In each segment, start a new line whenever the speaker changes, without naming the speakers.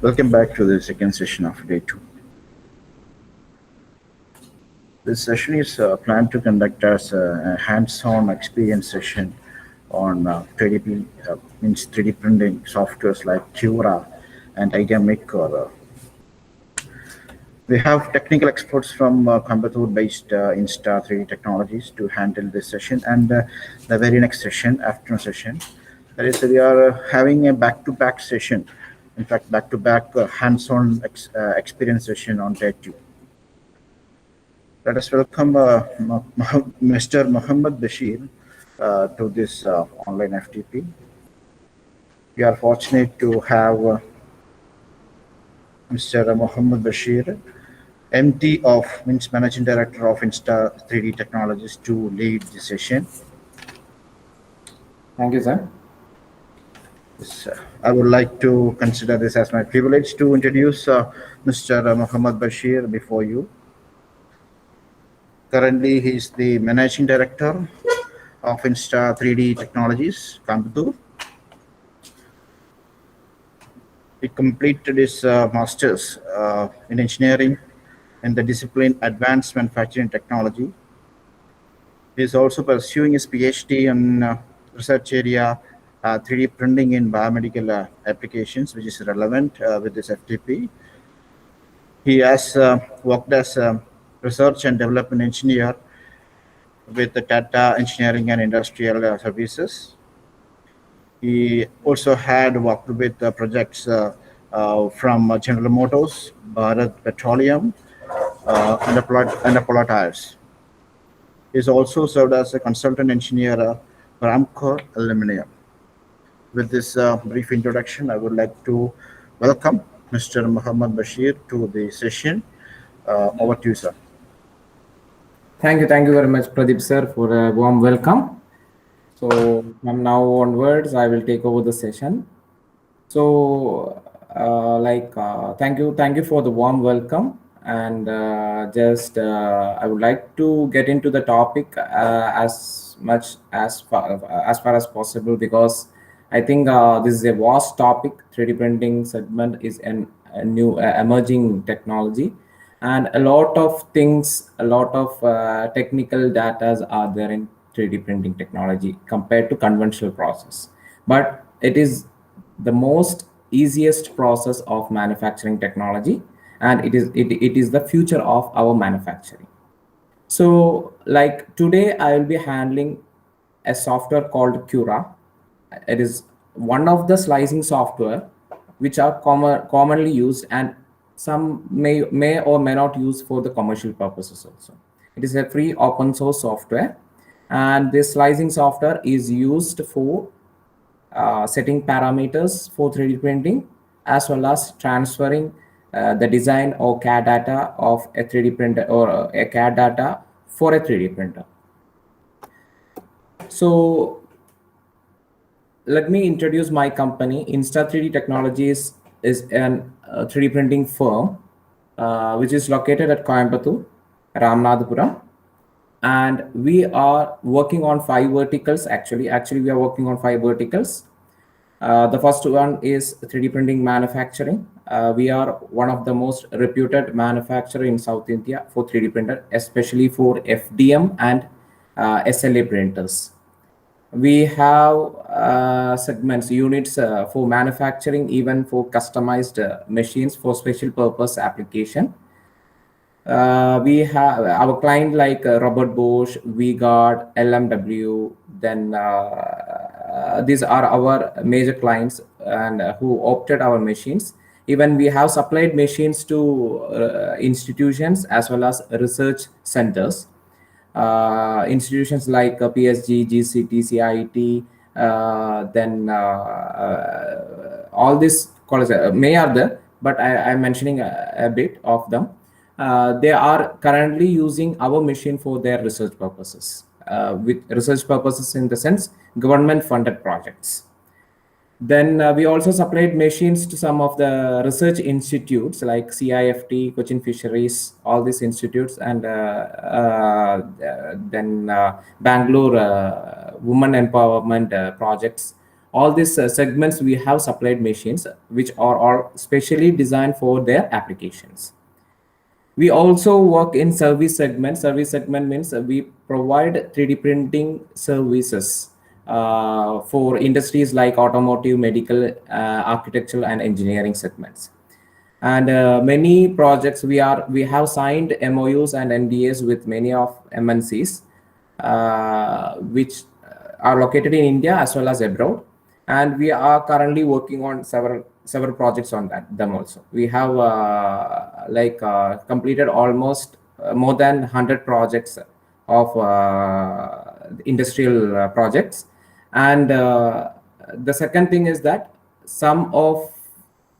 Welcome back to the second session of day 2. This session is planned to conduct as a hands-on experience session on 3D, means 3D printing softwares like Cura and Idea Maker. We have technical experts from Coimbatore-based Insta 3D Technologies to handle this session, and the very next session, afternoon session, that is, we are having a back-to-back session. In fact, back-to-back hands-on experience session on day 2. Let us welcome Mr. Mohammed Bashir to this online FTP. We are fortunate to have Mr. Mohammed Bashir, MD of, means Managing Director of Insta 3D Technologies, to lead the session.
Thank you, sir.
Yes, I would like to consider this as my privilege to introduce Mr. Mohammed Bashir before you. Currently, he is the Managing Director of Insta 3D Technologies, Coimbatore. He completed his master's in engineering in the discipline Advanced Manufacturing Technology. He is also pursuing his PhD in research area 3D printing in biomedical applications, which is relevant with this FTP. He has worked as a research and development engineer with the Tata Engineering and Industrial Services. He also had worked with projects from General Motors, Bharat Petroleum, and Apollo Tires. He has also served as a consultant engineer for Amcor Aluminium. With this brief introduction, I would like to welcome Mr. Mohammed Bashir to the session. Over to you, sir.
Thank you very much, Pradeep sir, for a warm welcome. So from now onwards, I will take over the session. So, thank you for the warm welcome, and I would like to get into the topic as far as possible, because I think this is a vast topic. 3D printing segment is a new emerging technology, and a lot of things, a lot of technical data are there in 3D printing technology compared to conventional process. But it is the most easiest process of manufacturing technology, and it is the future of our manufacturing. So like today I will be handling a software called Cura. It is one of the slicing software which are commonly used, and some may or may not use for the commercial purposes also. It is a free open source software, and this slicing software is used for setting parameters for 3D printing, as well as transferring the design or CAD data of a 3D printer, or a CAD data for a 3D printer. So let me introduce my company. Insta 3D Technologies is an 3D printing firm which is located at Coimbatore, Ramanathapuram. And we are working on 5 verticals. Actually, we are working on 5 verticals. The first one is 3D printing manufacturing. We are one of the most reputed manufacturer in South India for 3D printer, especially for FDM and SLA printers. We have segments, units for manufacturing, even for customized machines for special purpose application. We have our client like Robert Bosch, V-Guard, LMW. Then these are our major clients, and who opted our machines. Even we have supplied machines to institutions as well as research centers. Institutions like PSG, GCT, CIT, then all these colleges may are there, but I'm mentioning a bit of them. They are currently using our machine for their research purposes, with research purposes in the sense government funded projects. Then we also supplied machines to some of the research institutes like CIFT, Cochin Fisheries, all these institutes, and then Bangalore Women Empowerment Projects. all these segments we have supplied machines which are all specially designed for their applications. We also work in service segment. Service segment means we provide 3D printing services for industries like automotive, medical, architectural, and engineering segments. And many projects we have signed MOUs and NDAs with many of MNCs, which are located in India as well as abroad. And we are currently working on several projects on them also. We have completed almost more than 100 projects of industrial projects. And the second thing is that some of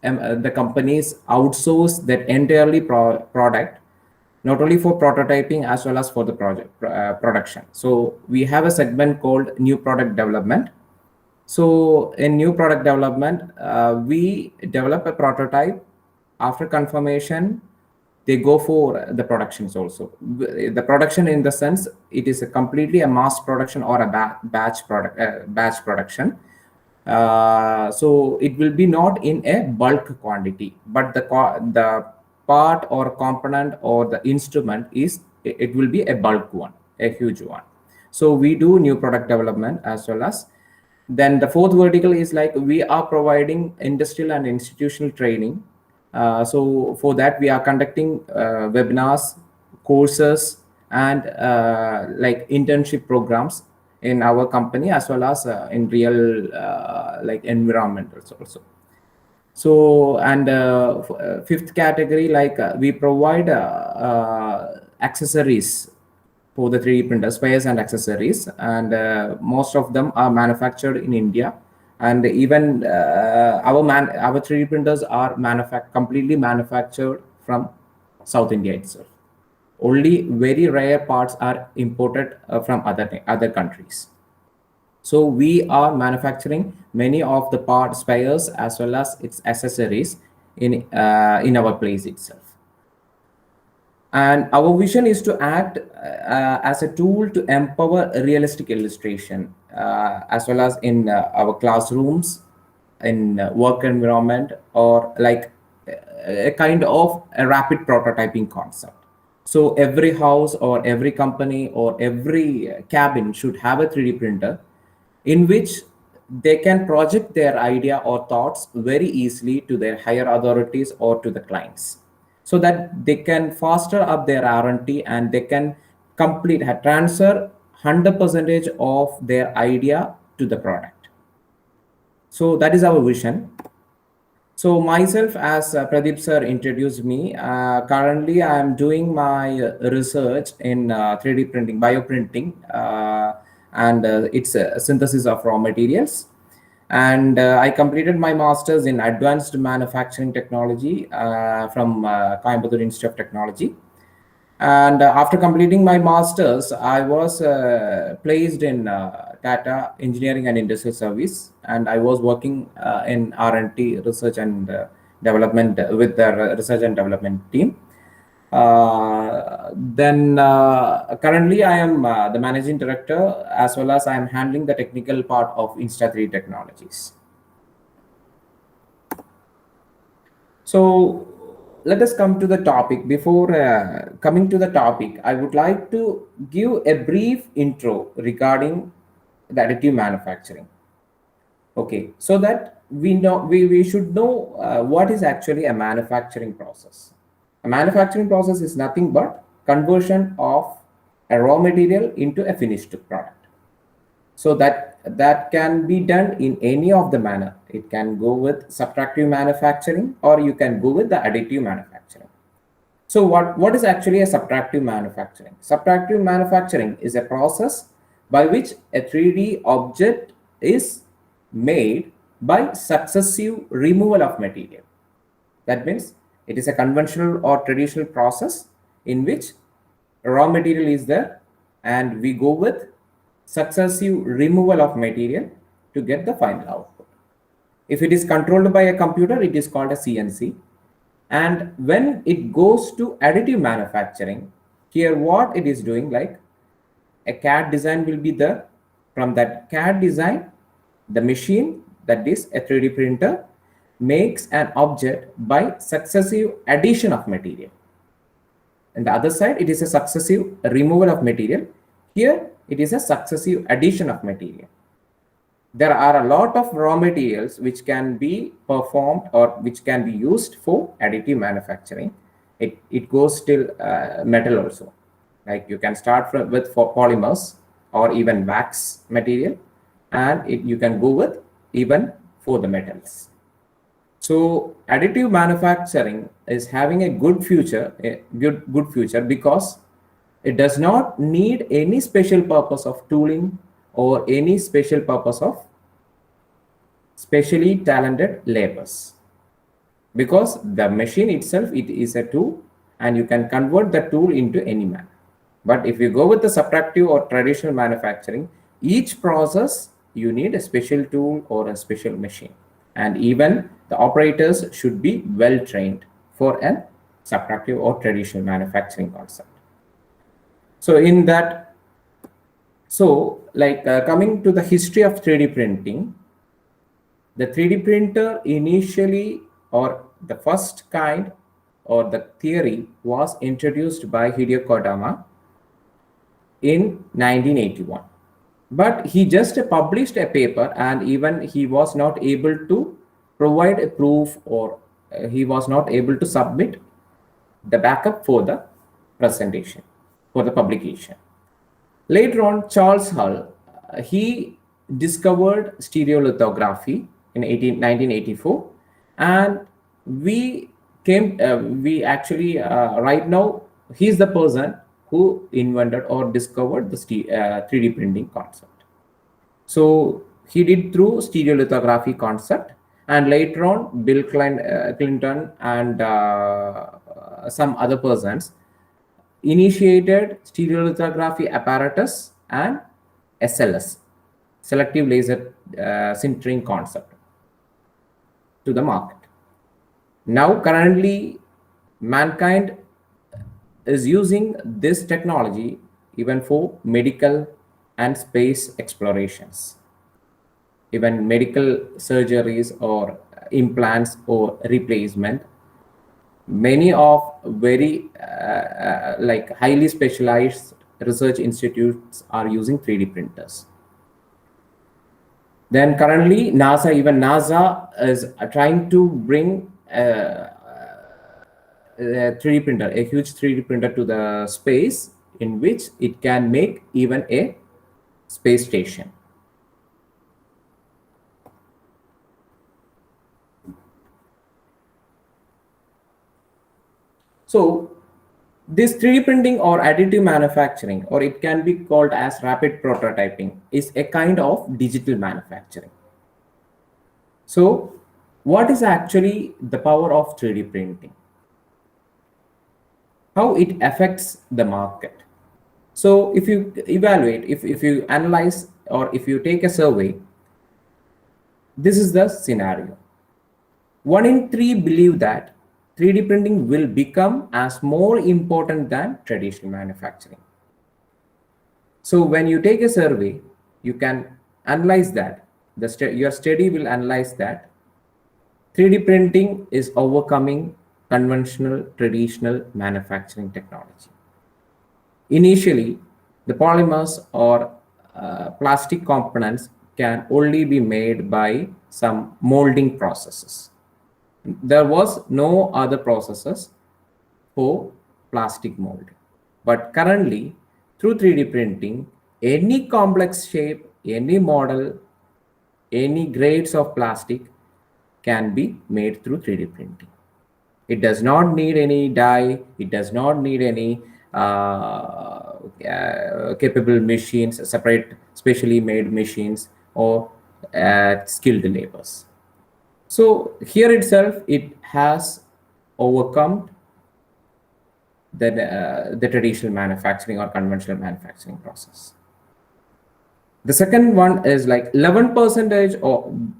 the companies outsource that entirely product, not only for prototyping as well as for the production. So we have a segment called new product development. So in new product development, we develop a prototype. After confirmation, they go for the productions also. The production, in the sense, it is completely a mass production or a batch production. So it will be not in a bulk quantity, but the part or component or the instrument it will be a bulk one, a huge one. So we do new product development as well as. Then the fourth vertical is like we are providing industrial and institutional training. So for that we are conducting webinars, courses, and like internship programs in our company as well as in real like environmentals also. So, and fifth category, like we provide accessories for the 3D printer, spares and accessories, and most of them are manufactured in India. And even our 3D printers are completely manufactured from South India itself. Only very rare parts are imported from other countries. So we are manufacturing many of the parts, spares, as well as its accessories in our place itself. And our vision is to act as a tool to empower realistic illustration, as well as in our classrooms, in work environment, or like a kind of a rapid prototyping concept. So every house or every company or every cabin should have a 3D printer in which they can project their idea or thoughts very easily to their higher authorities or to the clients, so that they can faster up their R&D and they can transfer 100% of their idea to the product. So that is our vision. So myself, as Pradeep sir introduced me, currently I am doing my research in 3D printing, bioprinting, and it's a synthesis of raw materials. And I completed my master's in advanced manufacturing technology from Coimbatore Institute of Technology. And after completing my master's, I was placed in Tata Engineering and Industrial Service, and I was working in R&D, research and development, with the research and development team. Then currently I am the managing director, as well as I am handling the technical part of Insta3 Technologies. So let us come to the topic. Before coming to the topic, I would like to give a brief intro regarding the additive manufacturing. Okay, so that we should know what is actually a manufacturing process. A manufacturing process is nothing but conversion of a raw material into a finished product. So that can be done in any of the manner. It can go with subtractive manufacturing, or you can go with the additive manufacturing. So what is actually a subtractive manufacturing? Subtractive manufacturing is a process by which a 3D object is made by successive removal of material. That means it is a conventional or traditional process in which raw material is there and we go with successive removal of material to get the final output. If it is controlled by a computer, it is called a CNC. And when it goes to additive manufacturing, here what it is doing, like a CAD design will be there. From that CAD design, the machine That is, a 3D printer makes an object by successive addition of material. And the other side, it is a successive removal of material. Here, it is a successive addition of material. There are a lot of raw materials which can be performed or which can be used for additive manufacturing. It goes till metal also. Like you can start with for polymers or even wax material, and you can go with even for the metals. So additive manufacturing is having a good future, good future, because it does not need any special purpose of tooling or any special purpose of specially talented laborers, because the machine itself, it is a tool and you can convert the tool into any man. But if you go with the subtractive or traditional manufacturing, each process you need a special tool or a special machine, and even the operators should be well trained for a subtractive or traditional manufacturing concept. So in that, coming to the history of 3D printing, the 3D printer initially, or the first kind, or the theory was introduced by Hideo Kodama in 1981. But he just published a paper, and even he was not able to provide a proof, or he was not able to submit the backup for the presentation, for the publication. Later on, Charles Hull, he discovered stereolithography in 1984, and we actually right now, he's the person who invented or discovered the 3D printing concept. So he did through stereolithography concept, and later on Bill Clinton and some other persons initiated stereolithography apparatus and SLS, selective laser sintering concept, to the market. Now currently mankind is using this technology even for medical and space explorations, even medical surgeries or implants or replacement. Many of very highly specialized research institutes are using 3D printers. Then currently NASA is trying to bring a 3D printer, a huge 3D printer to the space, in which it can make even a space station. So this 3D printing or additive manufacturing, or it can be called as rapid prototyping, is a kind of digital manufacturing. So what is actually the power of 3D printing? How it affects the market? So if you evaluate, if you analyze, or if you take a survey, this is the scenario. 1 in 3 believe that 3D printing will become as more important than traditional manufacturing. So when you take a survey, you can analyze that. Your study will analyze that 3D printing is overcoming conventional traditional manufacturing technology. Initially, the polymers or plastic components can only be made by some molding processes. There was no other processes for plastic molding. But currently, through 3D printing, any complex shape, any model, any grades of plastic can be made through 3D printing. It does not need any dye. It does not need any capable machines, separate, specially made machines, or skilled laborers. So here itself, it has overcome the traditional manufacturing or conventional manufacturing process. The second one is like 11%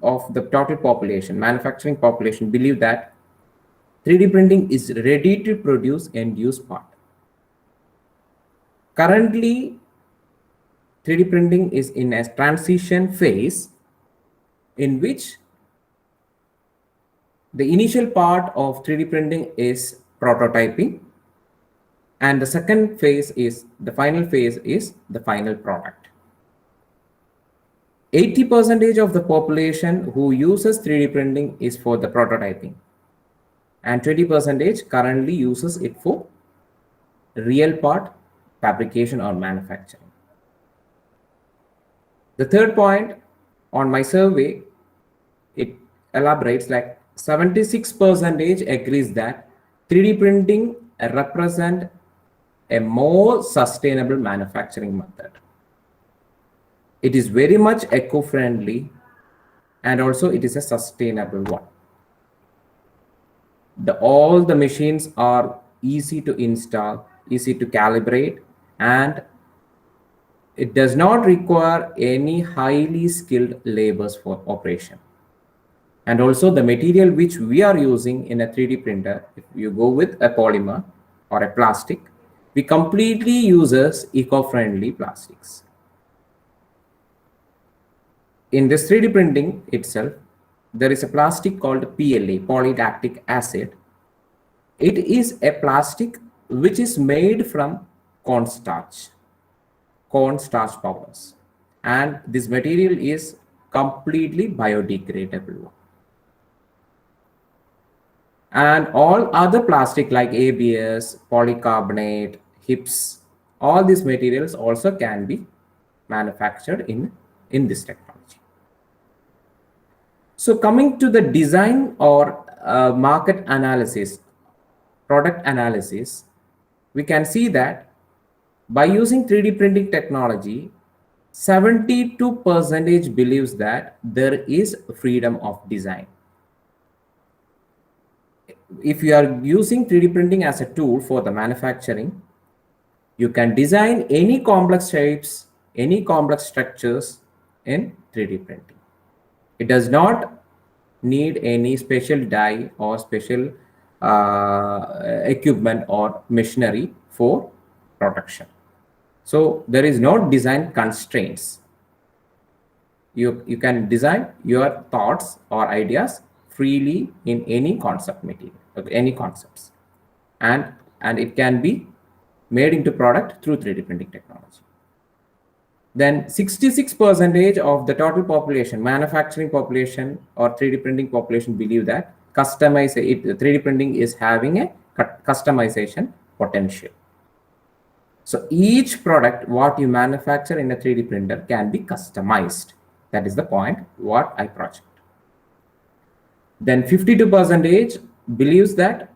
of the total population, manufacturing population, believe that 3D printing is ready to produce end-use part. Currently, 3D printing is in a transition phase, in which the initial part of 3D printing is prototyping, and the second phase is the final phase is the final product. 80% of the population who uses 3D printing is for the prototyping, and 20% currently uses it for real part fabrication or manufacturing. The third point on my survey, it elaborates like 76% agrees that 3D printing represent a more sustainable manufacturing method. It is very much eco-friendly, and also it is a sustainable one. All the machines are easy to install, easy to calibrate, and it does not require any highly skilled labors for operation. And also the material which we are using in a 3D printer, if you go with a polymer or a plastic, we completely uses eco-friendly plastics. In this 3D printing itself, there is a plastic called PLA, polylactic acid. It is a plastic which is made from cornstarch powders, and this material is completely biodegradable. And all other plastic like ABS, polycarbonate, HIPS, all these materials also can be manufactured in this technology. So coming to the design or market analysis, product analysis, we can see that by using 3D printing technology, 72% believes that there is freedom of design. If you are using 3D printing as a tool for the manufacturing, you can design any complex shapes, any complex structures in 3D printing. It does not need any special die or special equipment or machinery for production. So there is no design constraints. You can design your thoughts or ideas freely in any concept material, any concepts, and it can be made into product through 3D printing technology. Then 66% of the total population, manufacturing population or 3D printing population, believe that 3D printing is having a customization potential. So each product what you manufacture in a 3D printer can be customized. That is the point what I project. Then 52% believes that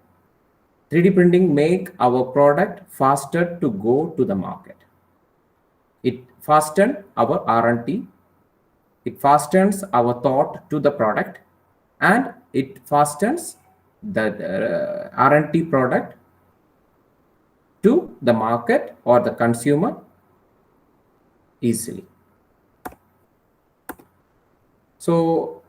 3D printing make our product faster to go to the market. It fastens our R&D, it fastens our thought to the product, and it fastens the R&D product to the market or the consumer easily. So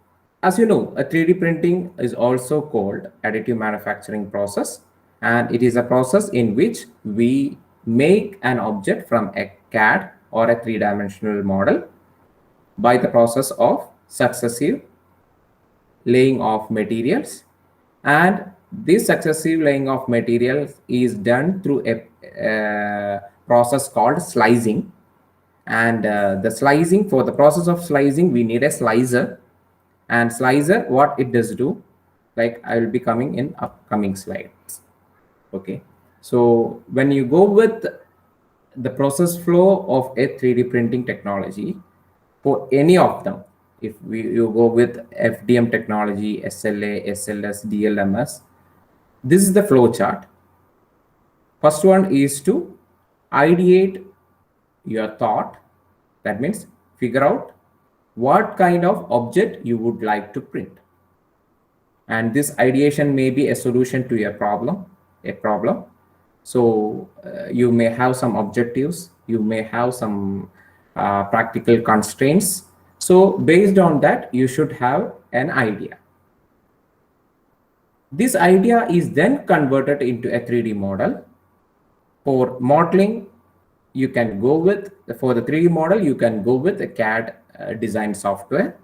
as you know, a 3D printing is also called additive manufacturing process, and it is a process in which we make an object from a CAD or a three-dimensional model by the process of successive laying of materials, and this successive laying of materials is done through a process called slicing. And the slicing, for the process of slicing, we need a slicer, and slicer, what it does do, like I will be coming in upcoming slides. Okay, so when you go with the process flow of a 3D printing technology, for any of them, if you go with FDM technology, SLA, SLS, DLMS, this is the flow chart. First one is to ideate your thought. That means figure out what kind of object you would like to print. And this ideation may be a solution to a problem. So you may have some objectives, you may have some practical constraints. So based on that, you should have an idea. This idea is then converted into a 3D model. For modeling, you can go with, for the 3D model, you can go with a CAD design software.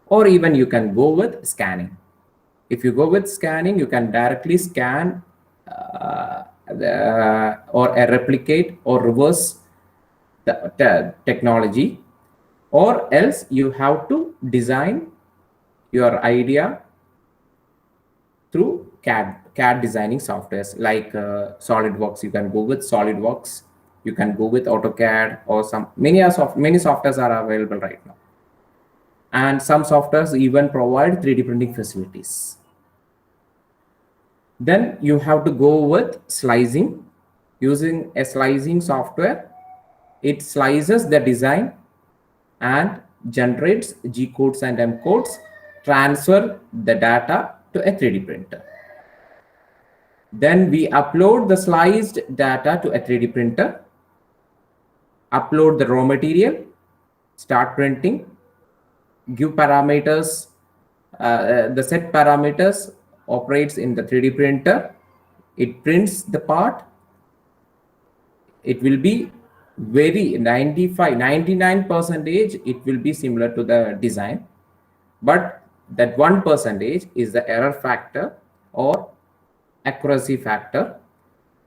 or even you can go with scanning. If you go with scanning, you can directly scan or replicate or reverse the technology, or else you have to design your idea through CAD designing softwares like SolidWorks. You can go with SolidWorks. You can go with AutoCAD, or many softwares are available right now. And some softwares even provide 3D printing facilities. Then you have to go with slicing. Using a slicing software, it slices the design and generates G codes and M codes, transfer the data to a 3D printer. Then we upload the sliced data to a 3D printer, upload the raw material, start printing, give parameters, the set parameters operates in the 3D printer. It prints the part. It will be very 99% it will be similar to the design, but that 1% is the error factor or accuracy factor,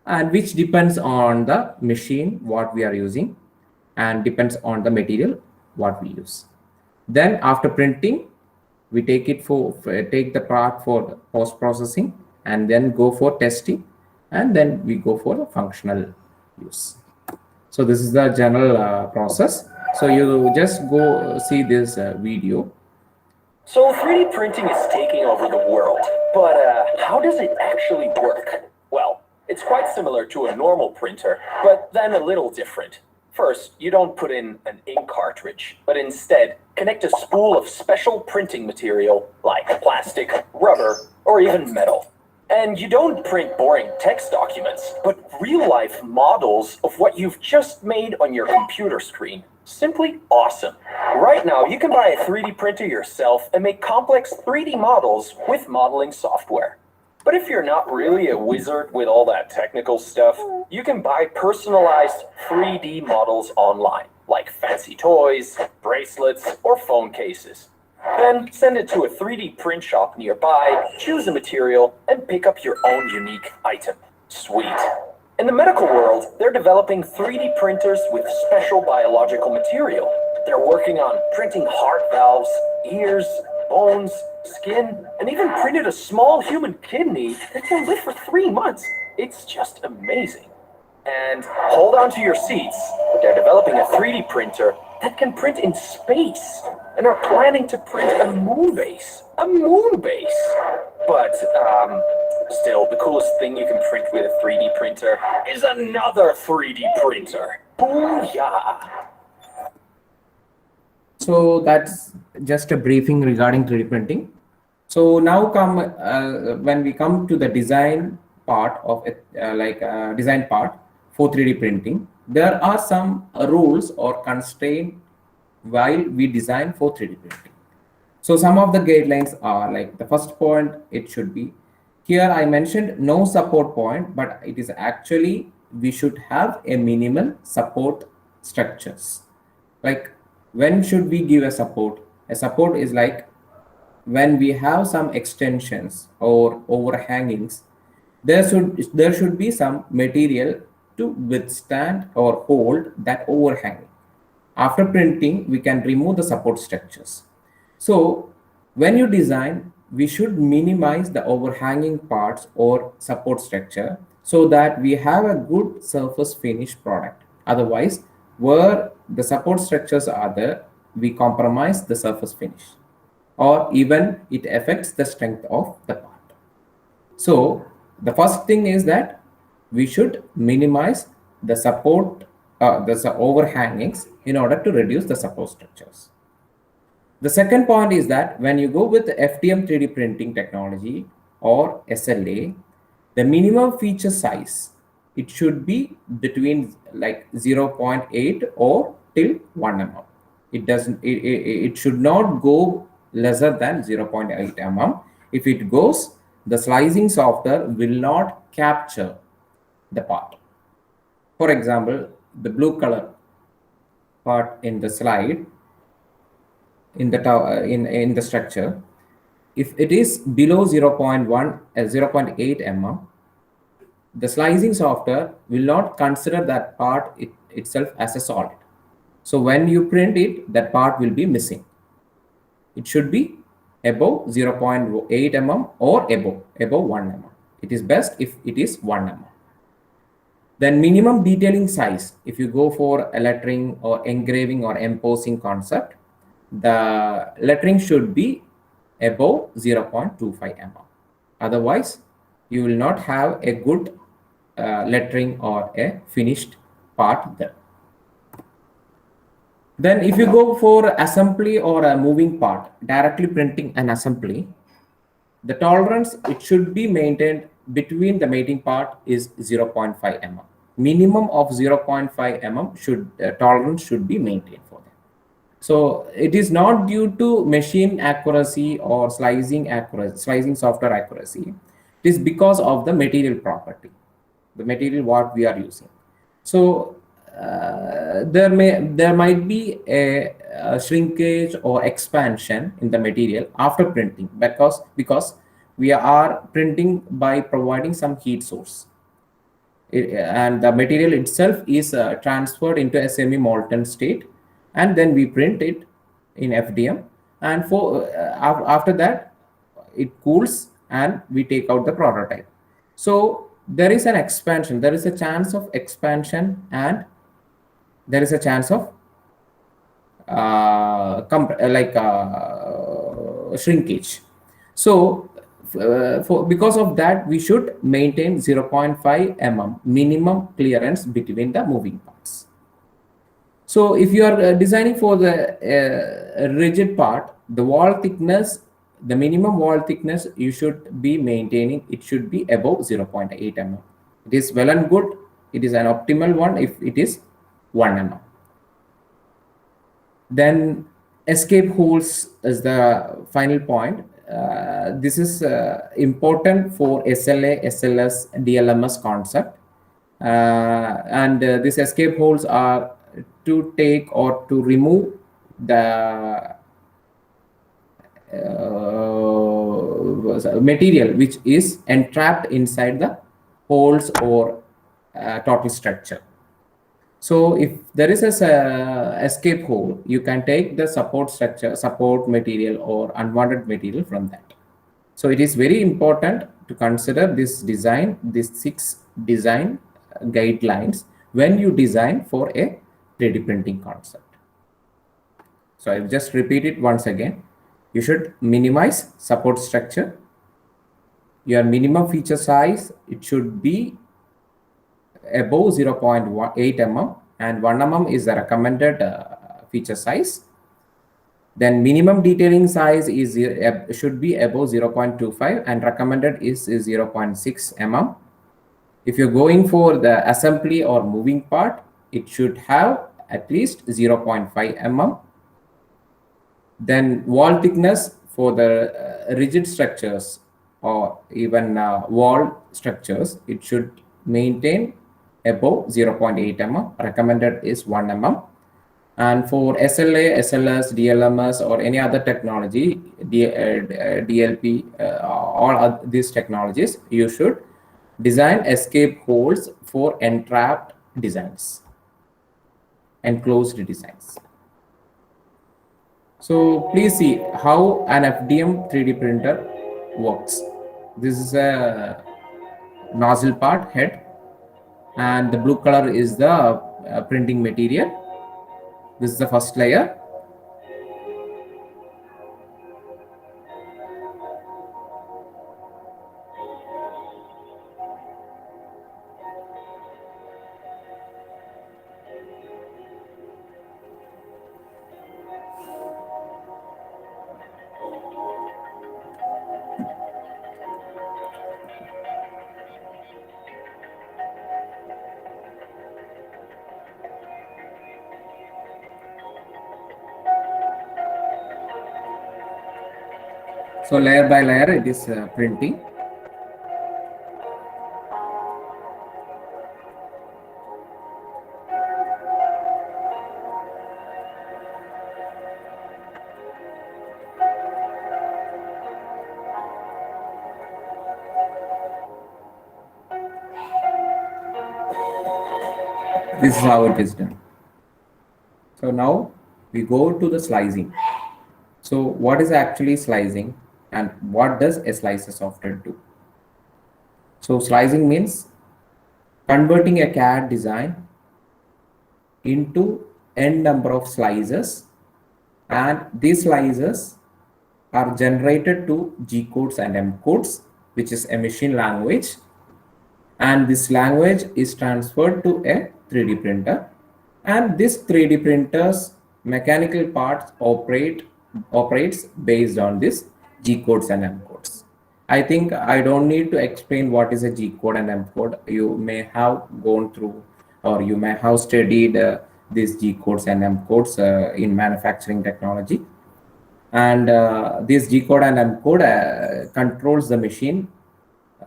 and which depends on the machine what we are using and depends on the material what we use. Then after printing, we take the part for post processing and then go for testing, and then we go for the functional use. So this is the general process. So you just go see this video.
So 3D printing is taking over the world, but how does it actually work? Well, it's quite similar to a normal printer, but then a little different. First, you don't put in an ink cartridge, but instead connect a spool of special printing material like plastic, rubber, or even metal. And you don't print boring text documents, but real-life models of what you've just made on your computer screen. Simply awesome. Right now, you can buy a 3D printer yourself and make complex 3D models with modeling software. But if you're not really a wizard with all that technical stuff, you can buy personalized 3D models online, like fancy toys, bracelets, or phone cases. Then send it to a 3D print shop nearby, choose a material, and pick up your own unique item. Sweet. In the medical world, they're developing 3D printers with special biological material. They're working on printing heart valves, ears, bones, skin, and even printed a small human kidney that can live for 3 months. It's just amazing. And hold on to your seats. They're developing a 3D printer that can print in space and are planning to print a moon base. A moon base! But, still, the coolest thing you can print with a 3D printer is another 3D printer. Booyah!
So that's just a briefing regarding 3D printing. So now when we come to the design part of it, design part for 3D printing, there are some rules or constraints while we design for 3D printing. So some of the guidelines are like the first point, it should be here. I mentioned no support point, but it is actually we should have a minimal support structures. Like when should we give a support? A support is like when we have some extensions or overhangings, there should be some material to withstand or hold that overhanging. After printing, we can remove the support structures. So when you design, we should minimize the overhanging parts or support structure so that we have a good surface finish product. Otherwise, where the support structures are there, we compromise the surface finish, or even it affects the strength of the part. So the first thing is that we should minimize the support, the overhangings in order to reduce the support structures. The second point is that when you go with FDM 3D printing technology or SLA, the minimum feature size, it should be between like 0.8 or till 1 mm. It should not go lesser than 0.8 mm. If it goes, the slicing software will not capture the part. For example, the blue color part in the slide, in the in the structure. If it is below 0.1 0.8 mm, the slicing software will not consider that part itself as a solid. So when you print it, that part will be missing. It should be above 0.8 mm or above 1 mm. It is best if it is 1 mm. Then minimum detailing size, if you go for a lettering or engraving or embossing concept, the lettering should be above 0.25 mm. Otherwise, you will not have a good lettering or a finished part there. Then if you go for assembly or a moving part, directly printing an assembly, the tolerance, it should be maintained between the mating part is 0.5 mm. Minimum of 0.5 mm tolerance should be maintained for them. So it is not due to machine accuracy or slicing software accuracy. It is because of the material property, the material what we are using. So there might be a shrinkage or expansion in the material after printing because we are printing by providing some heat source. And the material itself is transferred into a semi-molten state, and then we print it in FDM, and after that it cools and we take out the prototype. So there is an expansion, there is a chance of expansion, and there is a chance of shrinkage. So because of that, we should maintain 0.5 mm minimum clearance between the moving parts. So if you are designing for the rigid part, the wall thickness, the minimum wall thickness you should be maintaining, it should be above 0.8 mm. It is well and good. It is an optimal one if it is 1 mm. Then escape holes is the final point. This is important for SLA, SLS, DLMS concept. These escape holes are to take or to remove the material which is entrapped inside the holes or total structure. So if there is a escape hole, you can take the support structure, support material or unwanted material from that. So it is very important to consider this design, these 6 design guidelines when you design for a 3D printing concept. So I'll just repeat it once again. You should minimize support structure. Your minimum feature size, it should be above 0.8 mm, and 1 mm is the recommended feature size. Then minimum detailing size is should be above 0.25 and recommended is 0.6 mm. If you're going for the assembly or moving part, it should have at least 0.5 mm. Then wall thickness for the rigid structures or even wall structures, it should maintain above 0.8 mm. Recommended is 1 mm. And for SLA, SLS, DLMS, or any other technology, DLP, all these technologies, you should design escape holes for entrapped designs, enclosed designs. So please see how an FDM 3D printer works. This is a nozzle part head, and the blue color is the printing material. This is the first layer. So layer by layer it is printing. This is how it is done. So now we go to the slicing. So what is actually slicing and what does a slicer software do? So slicing means converting a CAD design into n number of slices, and these slices are generated to G codes and M codes, which is a machine language, and this language is transferred to a 3D printer, and this 3D printer's mechanical parts operates based on this G codes and M codes. I think I don't need to explain what is a G code and M code. You may have gone through, or you may have studied these G codes and M codes in manufacturing technology. And this G code and M code controls the machine,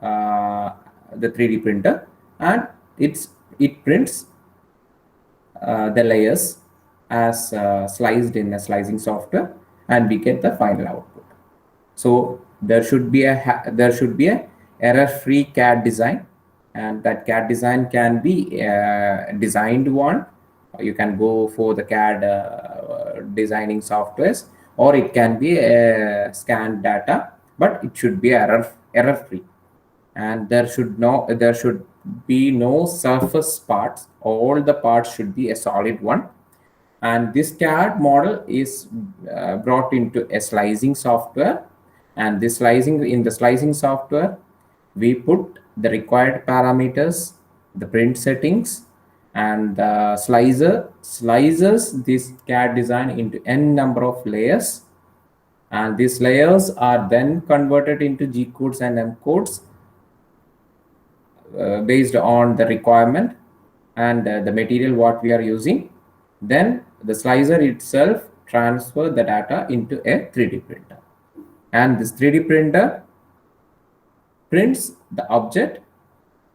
the 3D printer, and it prints the layers as sliced in a slicing software, and we get the final output. So there should be a error-free CAD design, and that CAD design can be designed one. You can go for the CAD designing softwares, or it can be scanned data, but it should be error-free, and there should be no surface parts. All the parts should be a solid one, and this CAD model is brought into a slicing software, and in the slicing software we put the required parameters, the print settings, and the slicer slices this CAD design into n number of layers, and these layers are then converted into G codes and M codes based on the requirement and the material what we are using. Then the slicer itself transfer the data into a 3D printer, and this 3D printer prints the object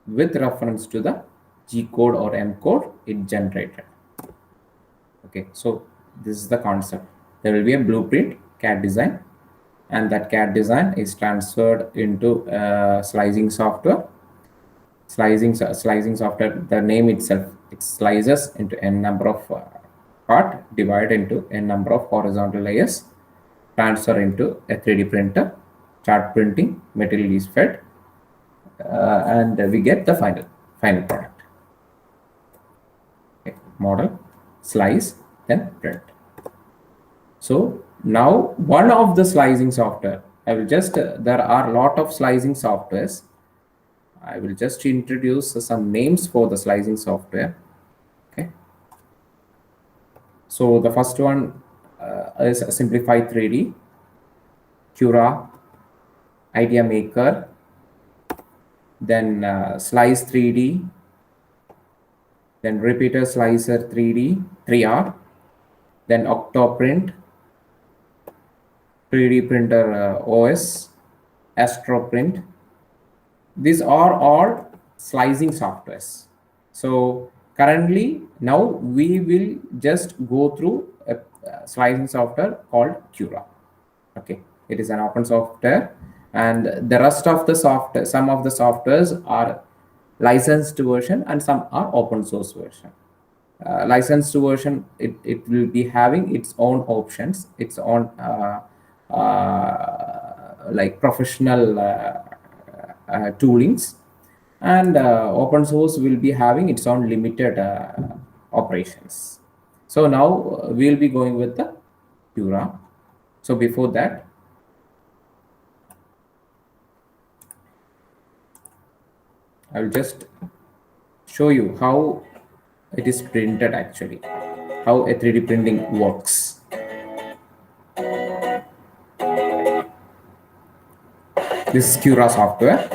with reference to the G code or M code it generated. Okay, so this is the concept. There will be a blueprint CAD design, and that CAD design is transferred into slicing software. Slicing software, the name itself, it slices into n number of part, divided into n number of horizontal layers, transfer into a 3D printer, start printing, material is fed, and we get the final product. Okay. Model, slice, then print. So now one of the slicing software, I will just there are a lot of slicing softwares. I will just introduce some names for the slicing software. Okay. So the first one is Simplify 3D, Cura, Idea Maker, then Slice 3D, then Repeater Slicer 3D, 3R, then Octoprint, 3D Printer OS, Astroprint. These are all slicing softwares. So currently now we will just go through a slicing software called Cura. Okay, it is an open software, and the rest of the software, some of the softwares are licensed version and some are open source version. Licensed version, it will be having its own options, its own like professional toolings, and open source will be having its own limited operations. So now we'll be going with the Cura. So before that, I will just show you how it is printed actually, how a 3D printing works. This is Cura software.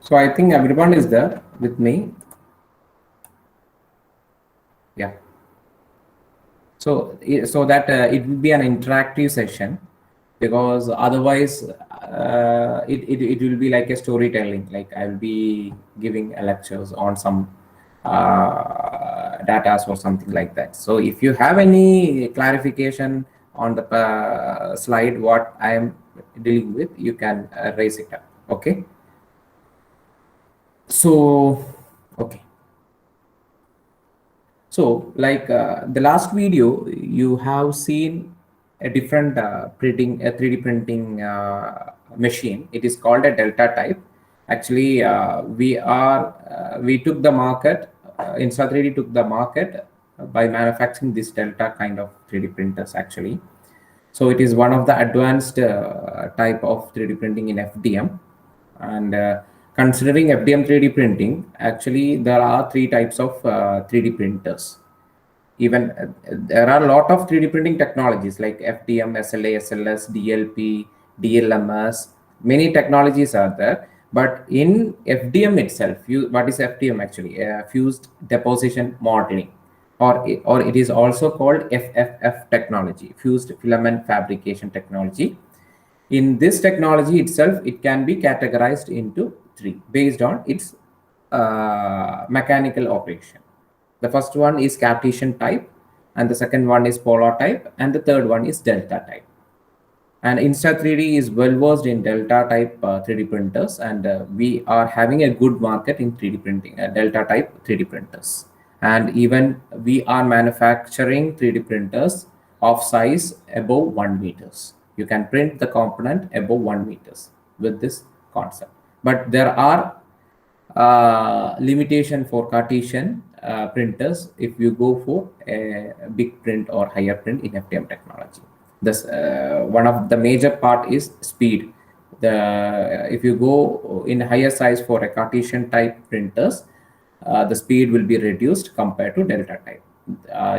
So I think everyone is there with me. Yeah. So that it will be an interactive session, because otherwise it will be like a storytelling. Like I will be giving lectures on some data or something like that. So if you have any clarification on the slide what I am dealing with, you can raise it up. Okay. So okay. So, like the last video, you have seen a different printing, a 3D printing machine. It is called a Delta type. Actually, we took the market. Insta3D took the market by manufacturing this Delta kind of 3D printers. Actually, so it is one of the advanced type of 3D printing in FDM. And considering FDM 3D printing, actually there are three types of 3D printers. Even there are a lot of 3D printing technologies like FDM, SLA, SLS, DLP, DLMS. Many technologies are there. But in FDM itself, what is FDM actually? Fused deposition modeling, or it is also called FFF technology, fused filament fabrication technology. In this technology itself, it can be categorized into three based on its mechanical operation. The first one is Cartesian type, and the second one is polar type, and the third one is delta type. And Insta3D is well versed in delta type 3D printers, and we are having a good market in 3D printing, delta type 3D printers. And even we are manufacturing 3D printers of size above 1 meters. You can print the component above 1 meters with this concept. But there are limitation for Cartesian printers if you go for a big print or higher print in FDM technology. This one of the major part is speed. If you go in higher size for a Cartesian type printers, the speed will be reduced compared to delta type.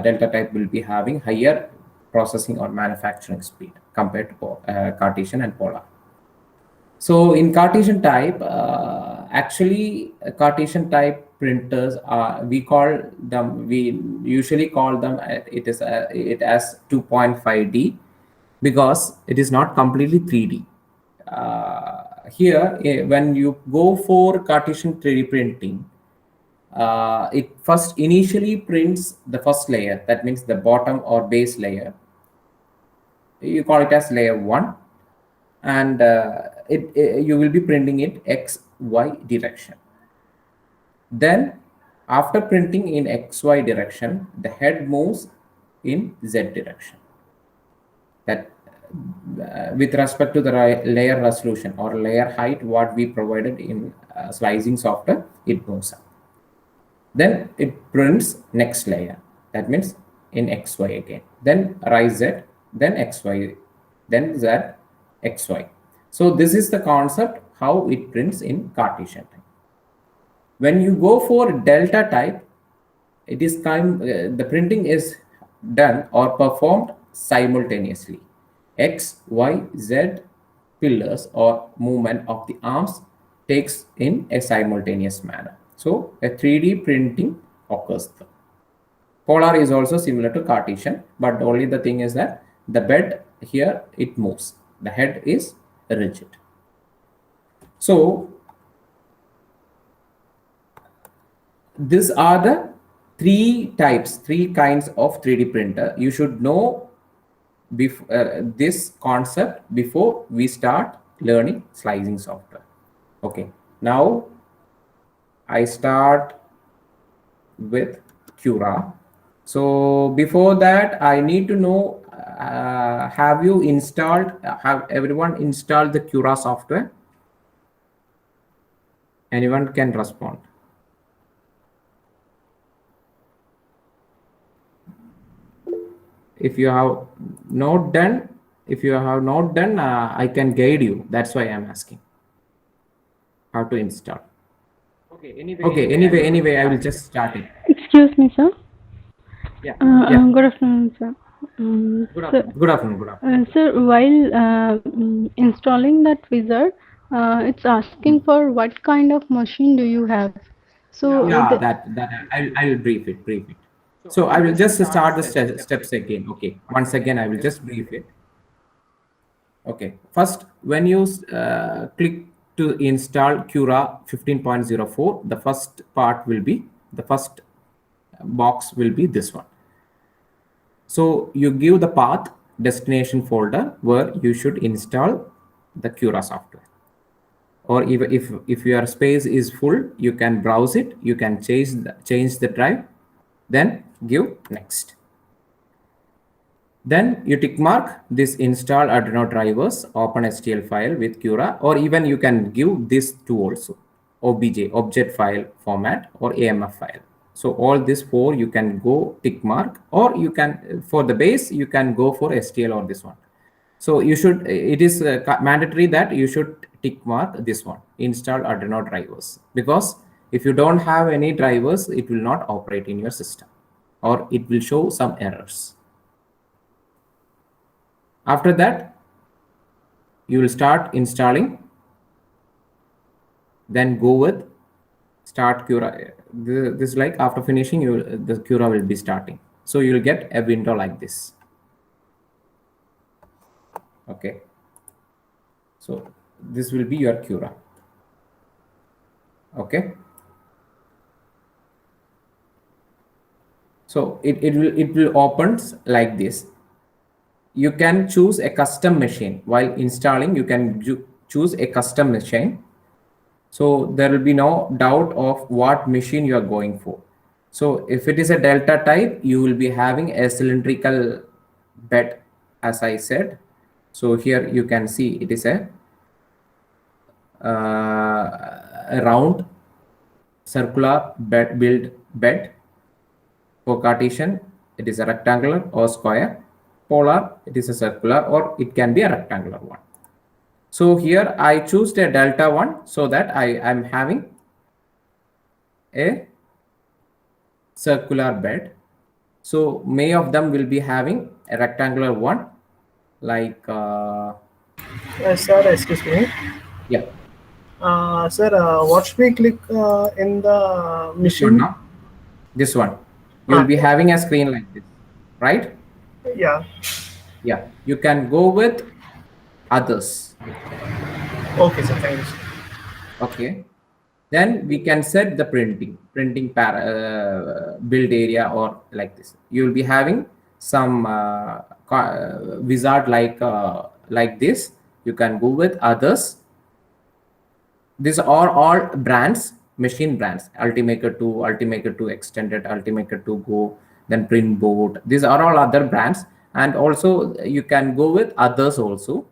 Delta type will be having higher processing or manufacturing speed compared to Cartesian and polar. So in Cartesian type, actually Cartesian type printers are, we usually call them it as 2.5D, because it is not completely 3D. Here, when you go for Cartesian 3D printing, it first initially prints the first layer, that means the bottom or base layer. You call it as layer 1, and you will be printing it XY direction. Then after printing in XY direction, the head moves in Z direction. That with respect to the layer resolution or layer height, what we provided in slicing software, it moves up. Then it prints next layer, that means in XY again, then rise Z, then XY, then Z, XY. So this is the concept how it prints in Cartesian type. When you go for delta type, it is the printing is done or performed simultaneously. X, Y, Z pillars or movement of the arms takes in a simultaneous manner. So a 3D printing occurs there. Polar is also similar to Cartesian, but only the thing is that the bed here, it moves. The head is rigid. So these are the three kinds of 3D printer. You should know this concept before we start learning slicing software. Okay, now I start with Cura. So before that, I need to know, have everyone installed the Cura software? Anyone can respond. If you have not done, I can guide you. That's why I'm asking how to install. Okay, anyway, I will just start it.
Excuse me, sir.
Yeah.
Good afternoon, sir.
Good afternoon.
Sir, while installing that wizard, It's asking for what kind of machine do you have. So
Yeah, that I'll brief it. So I will just start the steps again. Okay, once again I will just brief it. Okay, first when you click to install Cura 15.04, the first part will be, the first box will be this one. So you give the path destination folder where you should install the Cura software. Or if your space is full, you can browse it, you can change the drive, then give next. Then you tick mark this install Arduino drivers OpenSTL file with Cura, or even you can give this to also OBJ, object file format, or AMF file. So all these four you can go tick mark, or you can, for the base, you can go for STL or this one. So you should, it is mandatory that you should tick mark this one, install Arduino drivers, because if you don't have any drivers, it will not operate in your system, or it will show some errors. After that, you will start installing, then go with start Cura. This, like after finishing, the Cura will be starting. So you will get a window like this. Okay. So this will be your Cura. Okay. So it will opens like this. You can choose a custom machine while installing. You can choose a custom machine. So there will be no doubt of what machine you are going for. So if it is a Delta type, you will be having a cylindrical bed, as I said. So here you can see it is a round circular build bed. For Cartesian, it is a rectangular or square. Polar, it is a circular, or it can be a rectangular one. So here I choose the Delta one, so that I am having a circular bed. So many of them will be having a rectangular one, like
Sir, excuse me.
yeah.
Sir, what should we click in the
This one
machine?
now. This one. You will be having a screen like this, right?
Yeah.
Yeah. You can go with others.
Okay, sir. Thank you, sir.
Okay. Then we can set the printing build area, or like this. You will be having some wizard like this. You can go with others. These are all brands, machine brands. Ultimaker 2, Ultimaker 2 Extended, Ultimaker 2 Go, then Print Board. These are all other brands, and also you can go with others also.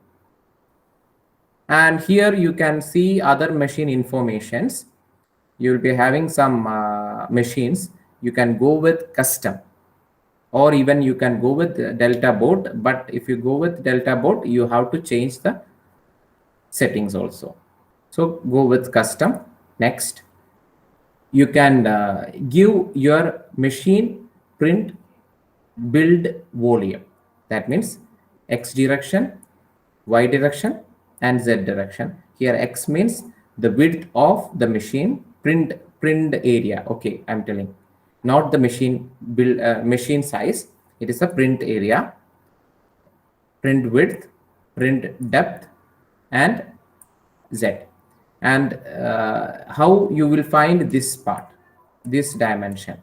And here you can see other machine informations. You will be having some machines. You can go with custom, or even you can go with Delta board. But if you go with Delta board, you have to change the settings also. So go with custom. Next, you can give your machine print build volume. That means X direction, Y direction, and Z direction. Here X means the width of the machine print area. Okay, I'm telling, not the machine build machine size. It is a print area, print width, print depth, and Z. And how you will find this part, this dimension.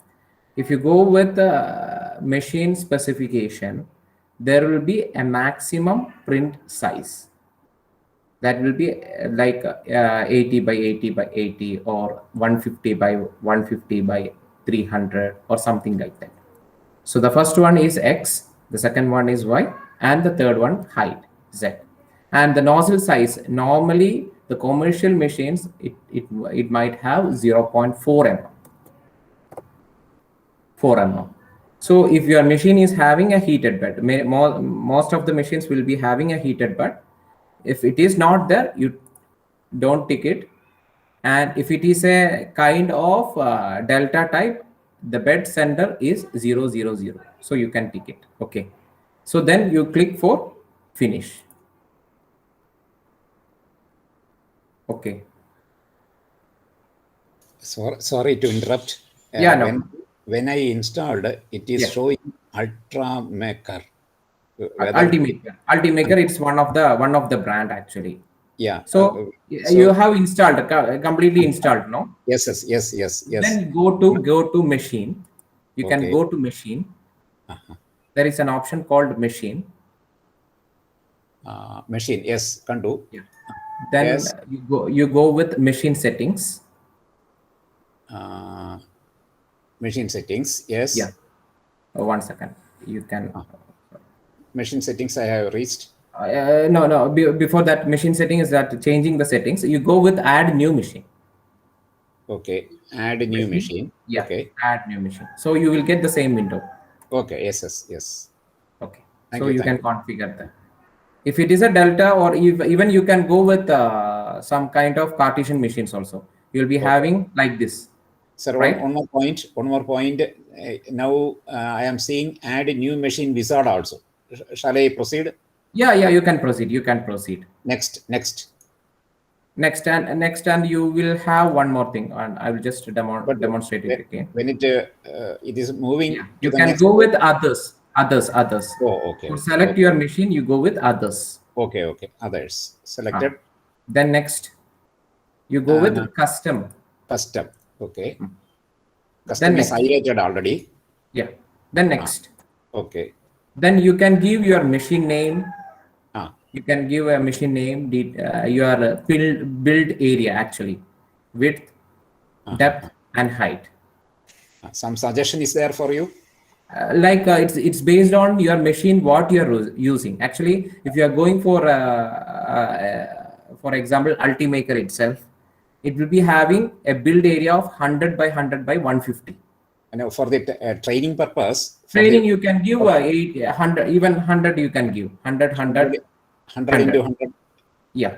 If you go with the machine specification, there will be a maximum print size. That will be like 80 by 80 by 80, or 150 by 150 by 300, or something like that. So the first one is X, the second one is Y, and the third one height, Z. And the nozzle size, normally the commercial machines, it might have 0.4 mm. 4 mm. So if your machine is having a heated bed, most of the machines will be having a heated bed. If it is not there, you don't tick it. And if it is a kind of Delta type, the bed sender is 000. So you can tick it. Okay. So then you click for finish. Okay.
Sorry to interrupt.
Yeah, no.
When I installed, it is
Yeah.
showing Ultra Maker. Whether
Ultimaker, it's one of the brand actually.
yeah.
So you have installed completely installed, no?
Yes.
Then go to machine. You can
Okay.
go to machine. There is an option called machine.
Machine. Yes, can do.
Yeah. Then
Yes.
you go with machine settings.
Machine settings. Yes.
Yeah. 1 second. You can.
Machine settings I have reached.
No. Before that, machine setting is that changing the settings. You go with add new machine.
Okay. Add a new machine.
Yeah.
Okay.
Add new machine. So you will get the same window.
Okay. Yes.
Okay.
Thank
So
you,
you
thank
can configure that. If it is a Delta, or even you can go with some kind of Cartesian machines also. You'll be having like this.
Sir,
right?
one more point. Now I am seeing add a new machine wizard also. Shall I proceed?
Yeah. You can proceed.
Next.
Next, and you will have one more thing, and I will just demonstrate it again.
When it is moving,
Yeah.
to
You
the
can
next
go
page.
with others.
Oh, okay.
To select your machine, you go with others.
Okay. Others selected.
Then next, you go with custom.
Custom. Okay. Custom is
next.
highlighted already.
Yeah. Then next.
Okay.
Then you can give your machine name.
Ah.
You can give a machine name, your build area actually, width, depth, and height.
Some suggestion is there for you?
It's based on your machine, what you're using. Actually, if you are going for example, Ultimaker itself, it will be having a build area of 100 by 100 by 150.
And for the training purpose.
You can give 800, even 100 you can give 100
into 100.
Yeah,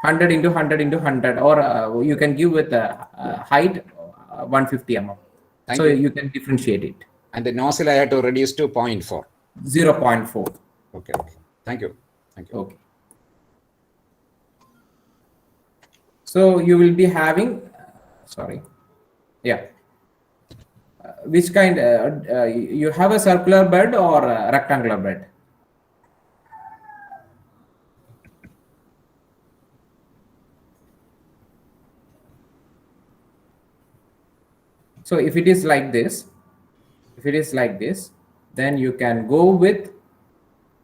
100 into 100 into 100, or you can give with height 150 mm. So you can differentiate it.
And the nozzle I had to reduce to 0.4.
0.4.
Okay. Thank you.
Okay. So you will be having, which kind? You have a circular bed or a rectangular bed? So if it is like this, then you can go with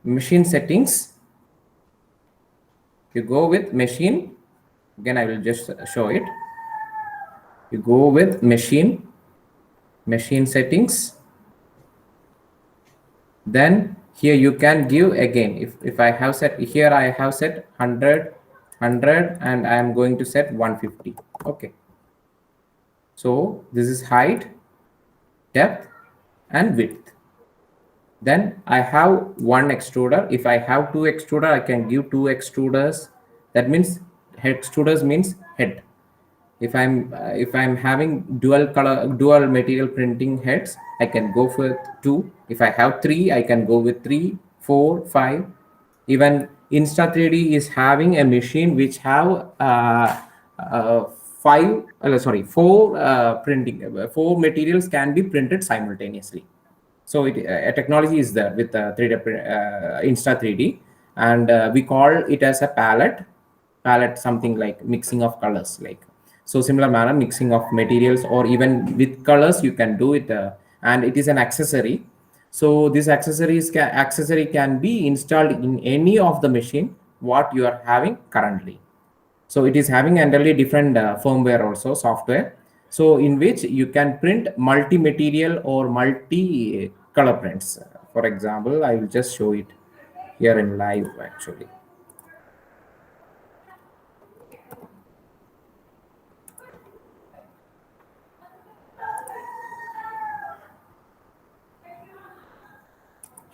machine settings. You go with machine. Again, I will just show it. You go with machine settings. Then here you can give again. If I have set here, I have set 100, and I am going to set 150. Okay. So this is height, depth, and width. Then I have one extruder. If I have two extruder, I can give two extruders. That means extruders means head. If I'm having dual material printing heads, I can go for 2. If I have 3, I can go with 3, 4, 5. Even Insta3D is having a machine which have 4 4 materials can be printed simultaneously. So a technology is there with 3D Insta3D, and we call it as a palette, something like mixing of colors, like so similar manner, mixing of materials, or even with colors you can do it, and it is an accessory. So this accessory can be installed in any of the machine what you are having currently. So it is having entirely different firmware, also software, so in which you can print multi-material or multi-color prints. For example, I will just show it here in live actually.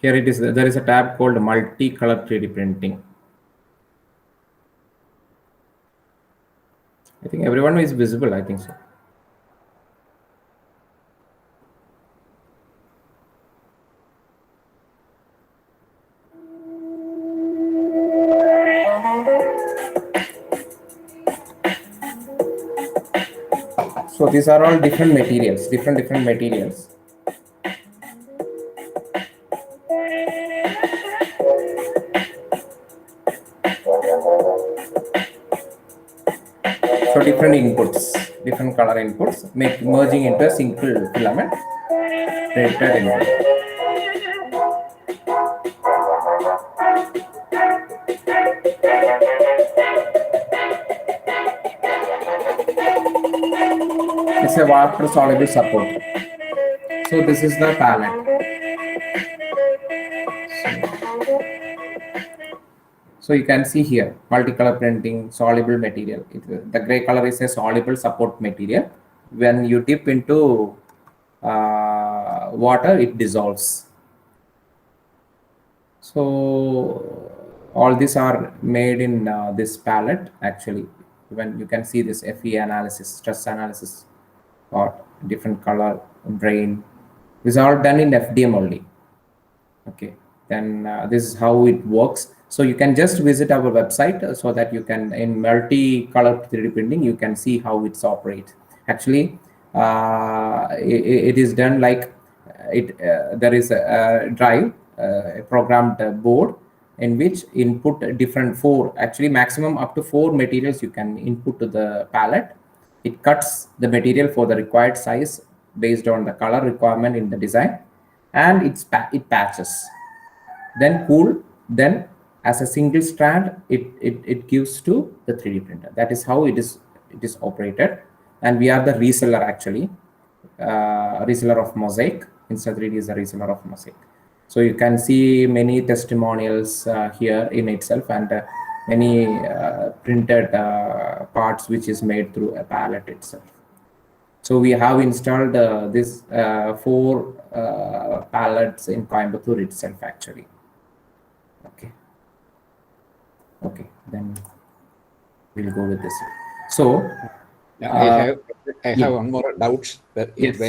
Here it is. There is a tab called multi-color 3D printing. I think everyone is visible. I think so. So these are all different materials, different materials. So different inputs, different color inputs, merging into a single filament printed input. It's a water soluble support. So this is the palette. So you can see here multicolor printing, soluble material. The gray color is a soluble support material. When you dip into water, it dissolves. So all these are made in this palette. Actually, when you can see this FE analysis, stress analysis, or different color brain, this is all done in FDM only. Okay, then this is how it works. So you can just visit our website so that you can, in multi-color 3D printing, you can see how it's operates. Actually, it is done like there is a drive, a programmed board in which input different actually maximum up to 4 materials you can input to the palette. It cuts the material for the required size based on the color requirement in the design, and it patches, then cool, then as a single strand it gives to the 3D printer. That is how it is operated. And we are the reseller, actually, reseller of Mosaic. Insta3D is a reseller of Mosaic. So you can see many testimonials here in itself, and many printed parts which is made through a palette itself. So we have installed this 4 palettes in Coimbatore itself, actually. Okay, then we'll go with this. So
I have one more doubt.
Yes.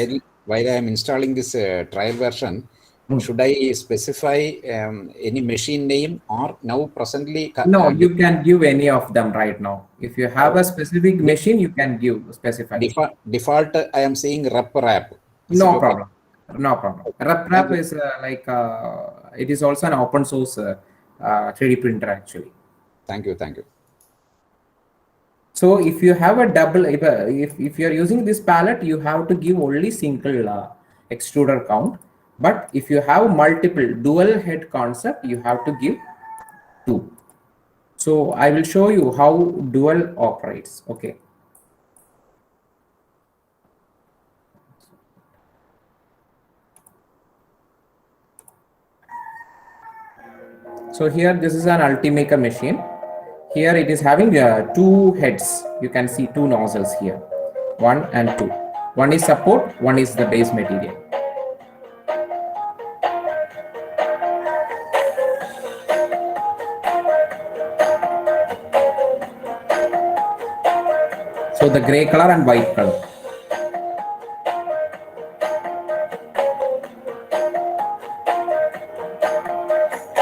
While I am installing this trial version, should I specify any machine name, or now presently?
No, you can give any of them right now. If you have a specific machine, you can specify.
Default, I am saying RepRap.
No problem. No problem. RepRap is it is also an open source 3D printer, actually.
Thank you.
So if you have a double, if you are using this palette, you have to give only single extruder count. But if you have multiple dual head concept, you have to give 2. So I will show you how dual operates. Okay. So here, this is an Ultimaker machine. Here it is having 2 heads. You can see 2 nozzles here, 1 and 2. One is support, one is the base material. So the gray color and white color.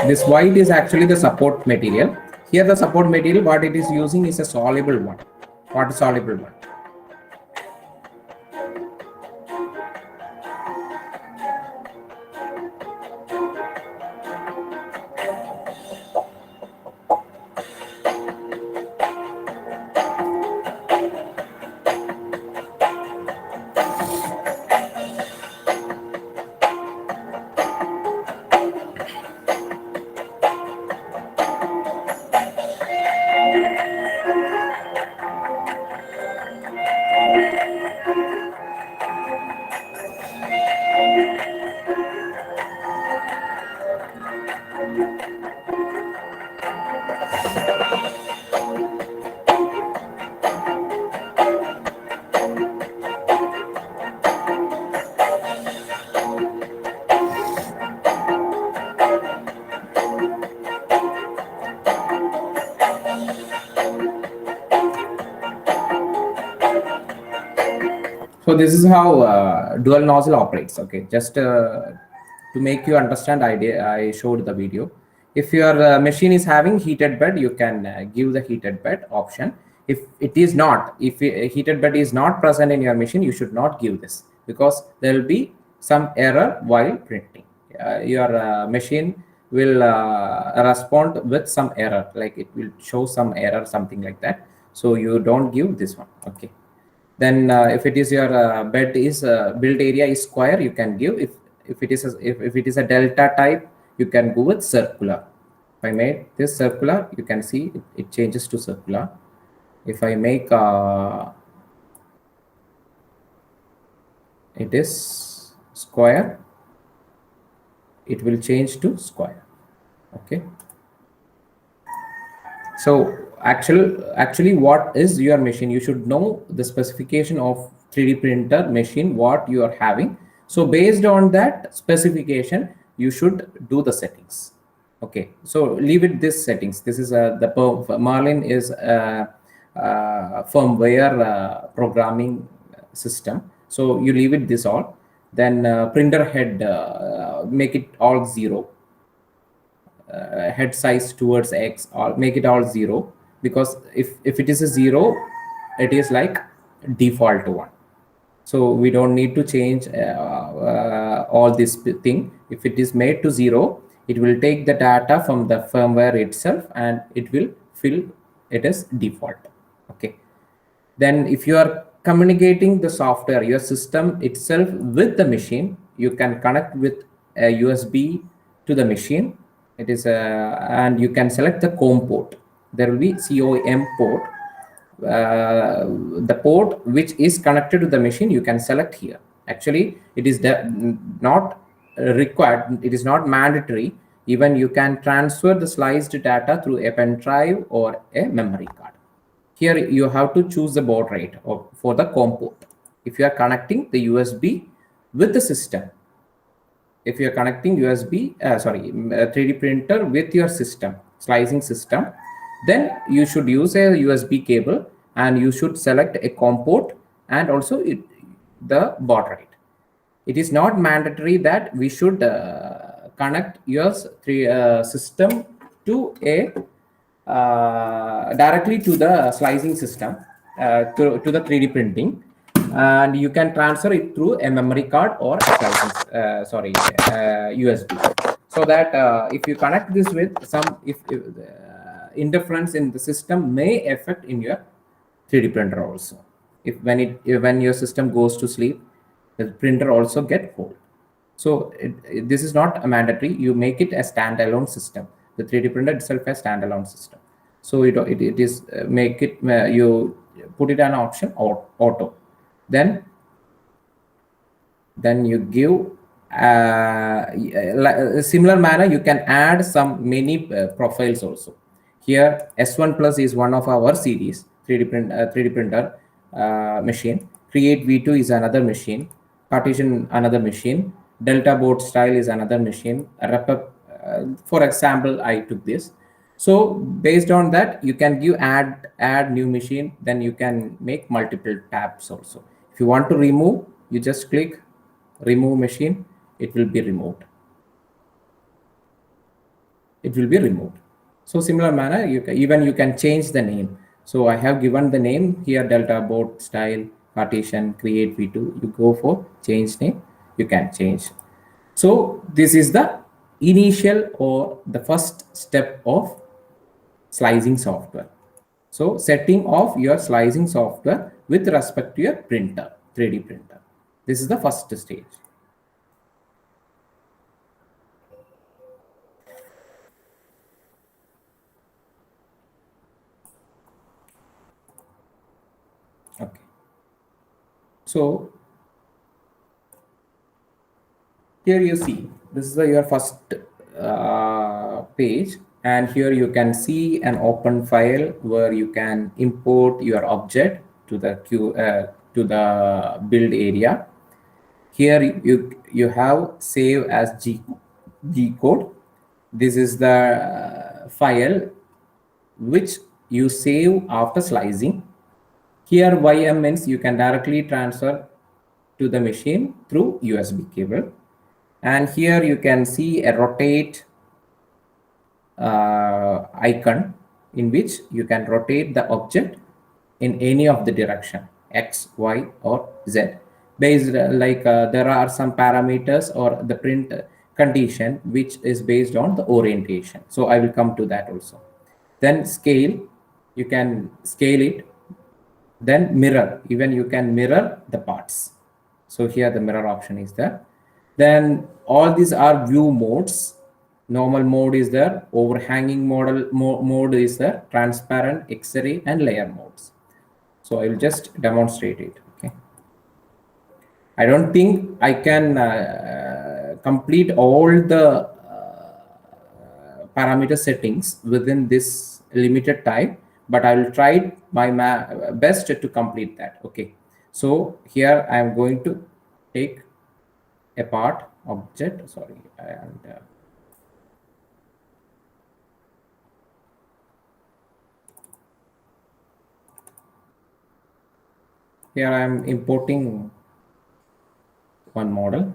This white is actually the support material. Here the support material, what it is using is a soluble one, water soluble one. So this is how dual nozzle operates. Okay, just to make you understand idea, I showed the video. If your machine is having heated bed, you can give the heated bed option. If it is not, if a heated bed is not present in your machine, you should not give this, because there will be some error while printing. Your machine will respond with some error, like it will show some error, something like that. So you don't give this one. Okay. Then if it is your bed is build area is square, you can give. If it is if it is a delta type, you can go with circular. If I made this circular, you can see it changes to circular. If I make it is square, it will change to square. Okay. So actually what is your machine? You should know the specification of 3D printer machine, what you are having. So based on that specification, you should do the settings. Okay, so leave it this settings. This is Marlin is firmware programming system. So you leave it this all. Then printer head, make it all 0. Head size towards X, or make it all 0, because if it is a 0, it is like default 1. So we don't need to change all this thing. If it is made to 0, it will take the data from the firmware itself and it will fill it as default. Okay. Then if you are communicating the software, your system itself with the machine, you can connect with a USB to the machine. It is and you can select the COM port. There will be COM port. The port which is connected to the machine, you can select here. Actually, it is not required. It is not mandatory. Even you can transfer the sliced data through a pen drive or a memory card. Here you have to choose the baud rate for the COM port. If you are connecting the USB with the system, if you are connecting 3D printer with your system, slicing system, then you should use a USB cable and you should select a COM port and also the baud rate. It is not mandatory that we should connect your system to a directly to the slicing system, to the 3D printing, and you can transfer it through a memory card or a slicing, USB. So that if you connect this with some, if interference in the system may affect in your 3D printer also. If when your system goes to sleep, the printer also get cold. So this is not a mandatory. You make it a standalone system. The 3D printer itself a standalone system. So it is make it you put it an option or auto. Then you give a similar manner. You can add some many profiles also. Here S1 Plus is one of our series 3D printer machine. Create V2 is another machine. Partition another machine. Delta board style is another machine. For example, I took this. So based on that, you can give add new machine. Then you can make multiple tabs also. If you want to remove, you just click remove machine. It will be removed. It will be removed. So similar manner, you can change the name. So I have given the name here, Delta board style, partition, create V2. You go for change name. You can change. So this is the initial or the first step of slicing software. So setting of your slicing software with respect to your printer, 3D printer. This is the first stage. Okay. So here you see, this is your first page, and here you can see an open file where you can import your object to the build area. Here you have save as G code. This is the file which you save after slicing. Here YM means you can directly transfer to the machine through USB cable. And here you can see a rotate icon in which you can rotate the object in any of the direction, X, Y, or Z. Based there are some parameters or the print condition which is based on the orientation. So I will come to that also. Then scale, you can scale it. Then mirror, even you can mirror the parts. So here the mirror option is there. Then all these are view modes. Normal mode is there, overhanging mode is there, transparent, X-ray, and layer modes. So I will just demonstrate it. Okay. I don't think I can complete all the parameter settings within this limited time, but I will try my best to complete that. Okay. So here I am going to take a part object, sorry, and here I am importing one model.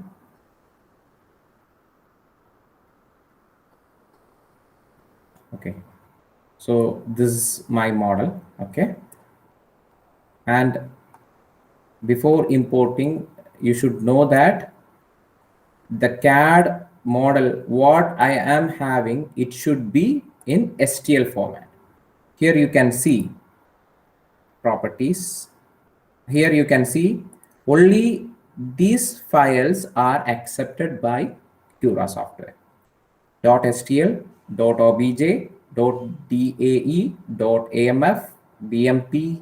Okay, so this is my model. Okay, and before importing, you should know that the CAD model, what I am having, it should be in STL format. Here you can see properties. Here you can see only these files are accepted by Cura software. .stl, .obj, .dae, .amf, BMP,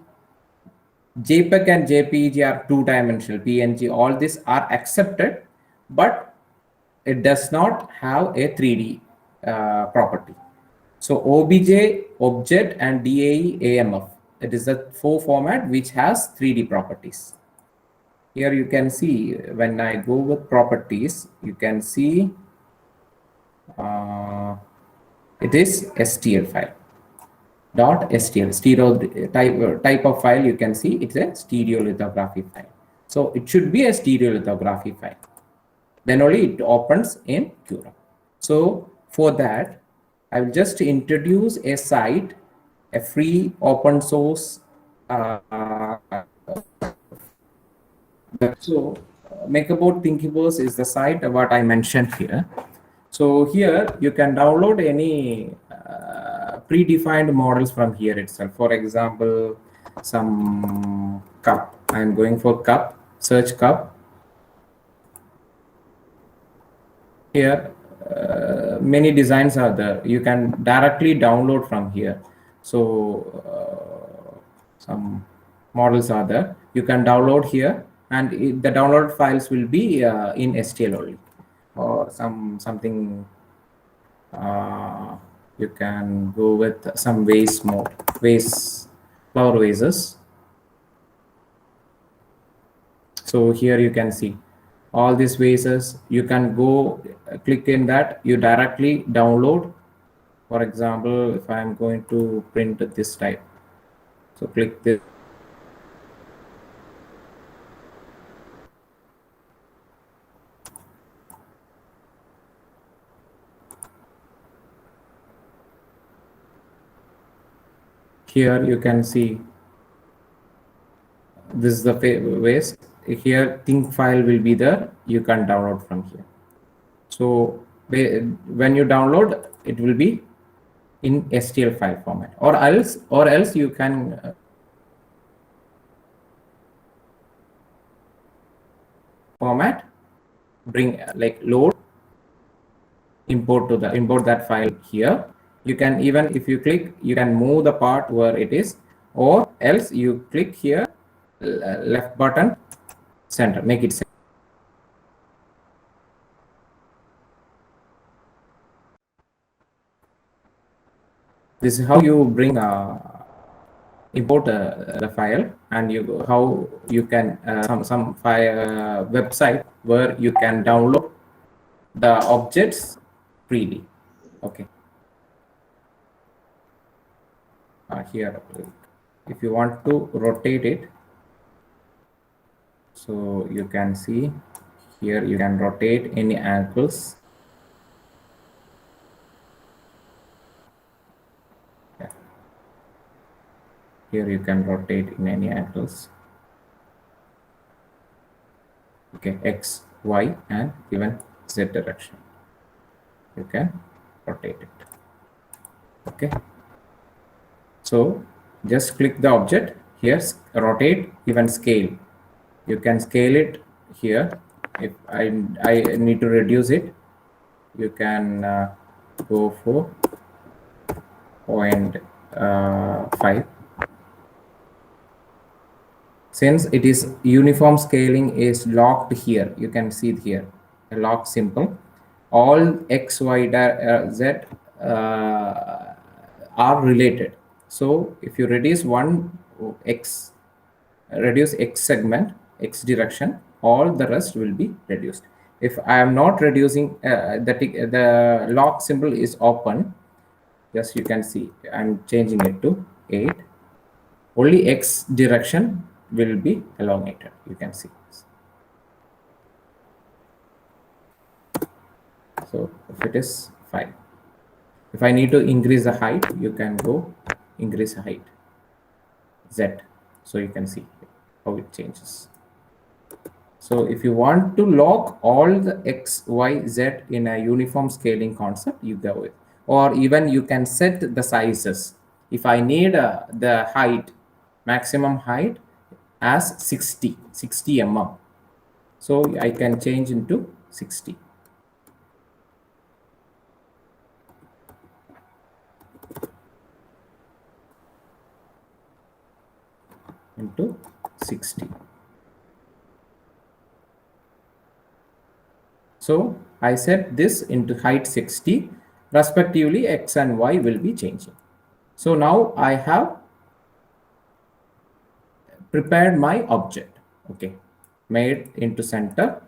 JPEG and JPEG are two-dimensional, PNG, all these are accepted, but it does not have a 3D property. So OBJ, object, and DAE, AMF, it is the 4 format which has 3D properties. Here you can see when I go with properties, you can see it is STL file. .stl, stereo type of file. You can see it's a stereolithography file. So it should be a stereolithography file. Then only it opens in Cura. So for that, I will just introduce a site, a free open source. So MakerBoard Thingiverse is the site what I mentioned here. So here you can download any predefined models from here itself. For example, some cup. I'm going for cup, search cup. Here, many designs are there. You can directly download from here. So some models are there. You can download here, and the download files will be in STL only, or something. You can go with some vase mode, flower vases. So here you can see all these vases. You can go click in that, you directly download. For example, if I'm going to print this type, so click this. Here you can see this is the vase. Here think file will be there. You can download from here. So when you download, it will be in STL file format, or else you can format, bring like load, import that file here. You can, even if you click, you can move the part where it is, or else you click here, left button, center, make it center. This is how you bring import the file, and how you can some file website where you can download the objects freely. Okay. Here, if you want to rotate it, so you can see here you can rotate any angles. Here you can rotate in any angles. Okay, X, Y, and even Z direction. You can rotate it. Okay. So just click the object here, rotate, even scale. You can scale it here. If I need to reduce it, you can go for 0.5. Since it is uniform scaling is locked here, you can see it here, a lock symbol. All X, Y, Z are related. So if you reduce one X, reduce X segment, X direction, all the rest will be reduced. If I am not reducing, the lock symbol is open, just you can see I'm changing it to 8. Only X direction will be elongated. You can see this. So if it is 5, if I need to increase the height, you can go increase the height Z. So you can see how it changes. So if you want to lock all the X, Y, Z in a uniform scaling concept, you go with, or even you can set the sizes. If I need the height, maximum height as 60 mm. So I can change into 60. Into 60. So I set this into height 60, respectively X and Y will be changing. So now I have prepared my object, okay, made into center.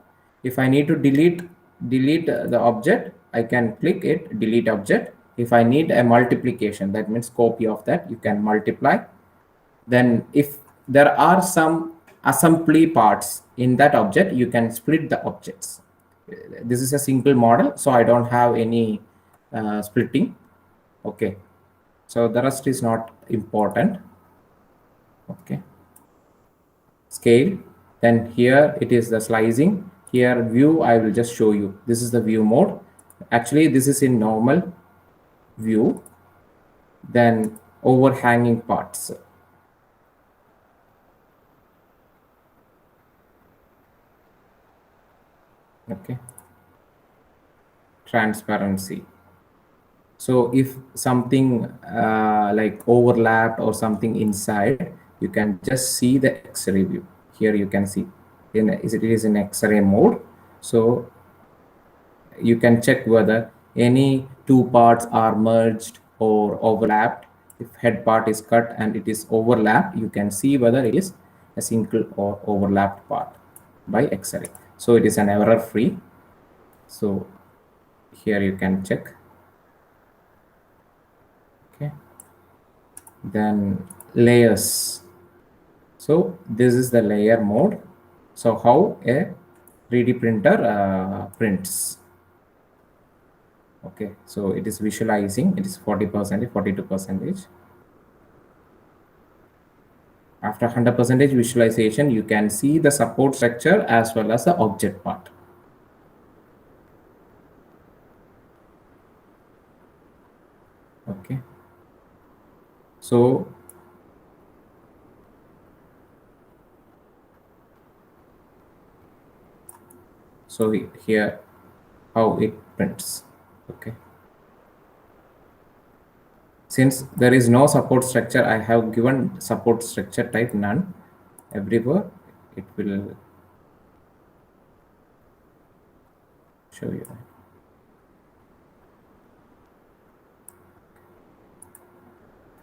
If I need to delete the object, I can click it, delete object. If I need a multiplication, that means copy of that, you can multiply. Then if there are some assembly parts in that object, you can split the objects. This is a single model, so I don't have any splitting. Okay, so the rest is not important. Okay, scale, then here it is the slicing. Here view, I will just show you. This is the view mode. Actually, this is in normal view. Then overhanging parts. Okay, transparency. So if something like overlapped or something inside, you can just see the X-ray view. Here you can see it is in X-ray mode. So you can check whether any two parts are merged or overlapped. If head part is cut and it is overlapped, you can see whether it is a single or overlapped part by X-ray. So it is an error free. So here you can check. Okay. Then layers. So this is the layer mode. So how a 3D printer prints. Okay, so it is visualizing. It is 40%, 42%. After 100% visualization, you can see the support structure as well as the object part. Okay, so here how it prints. Okay, since there is no support structure, I have given support structure type none. Everywhere it will show you.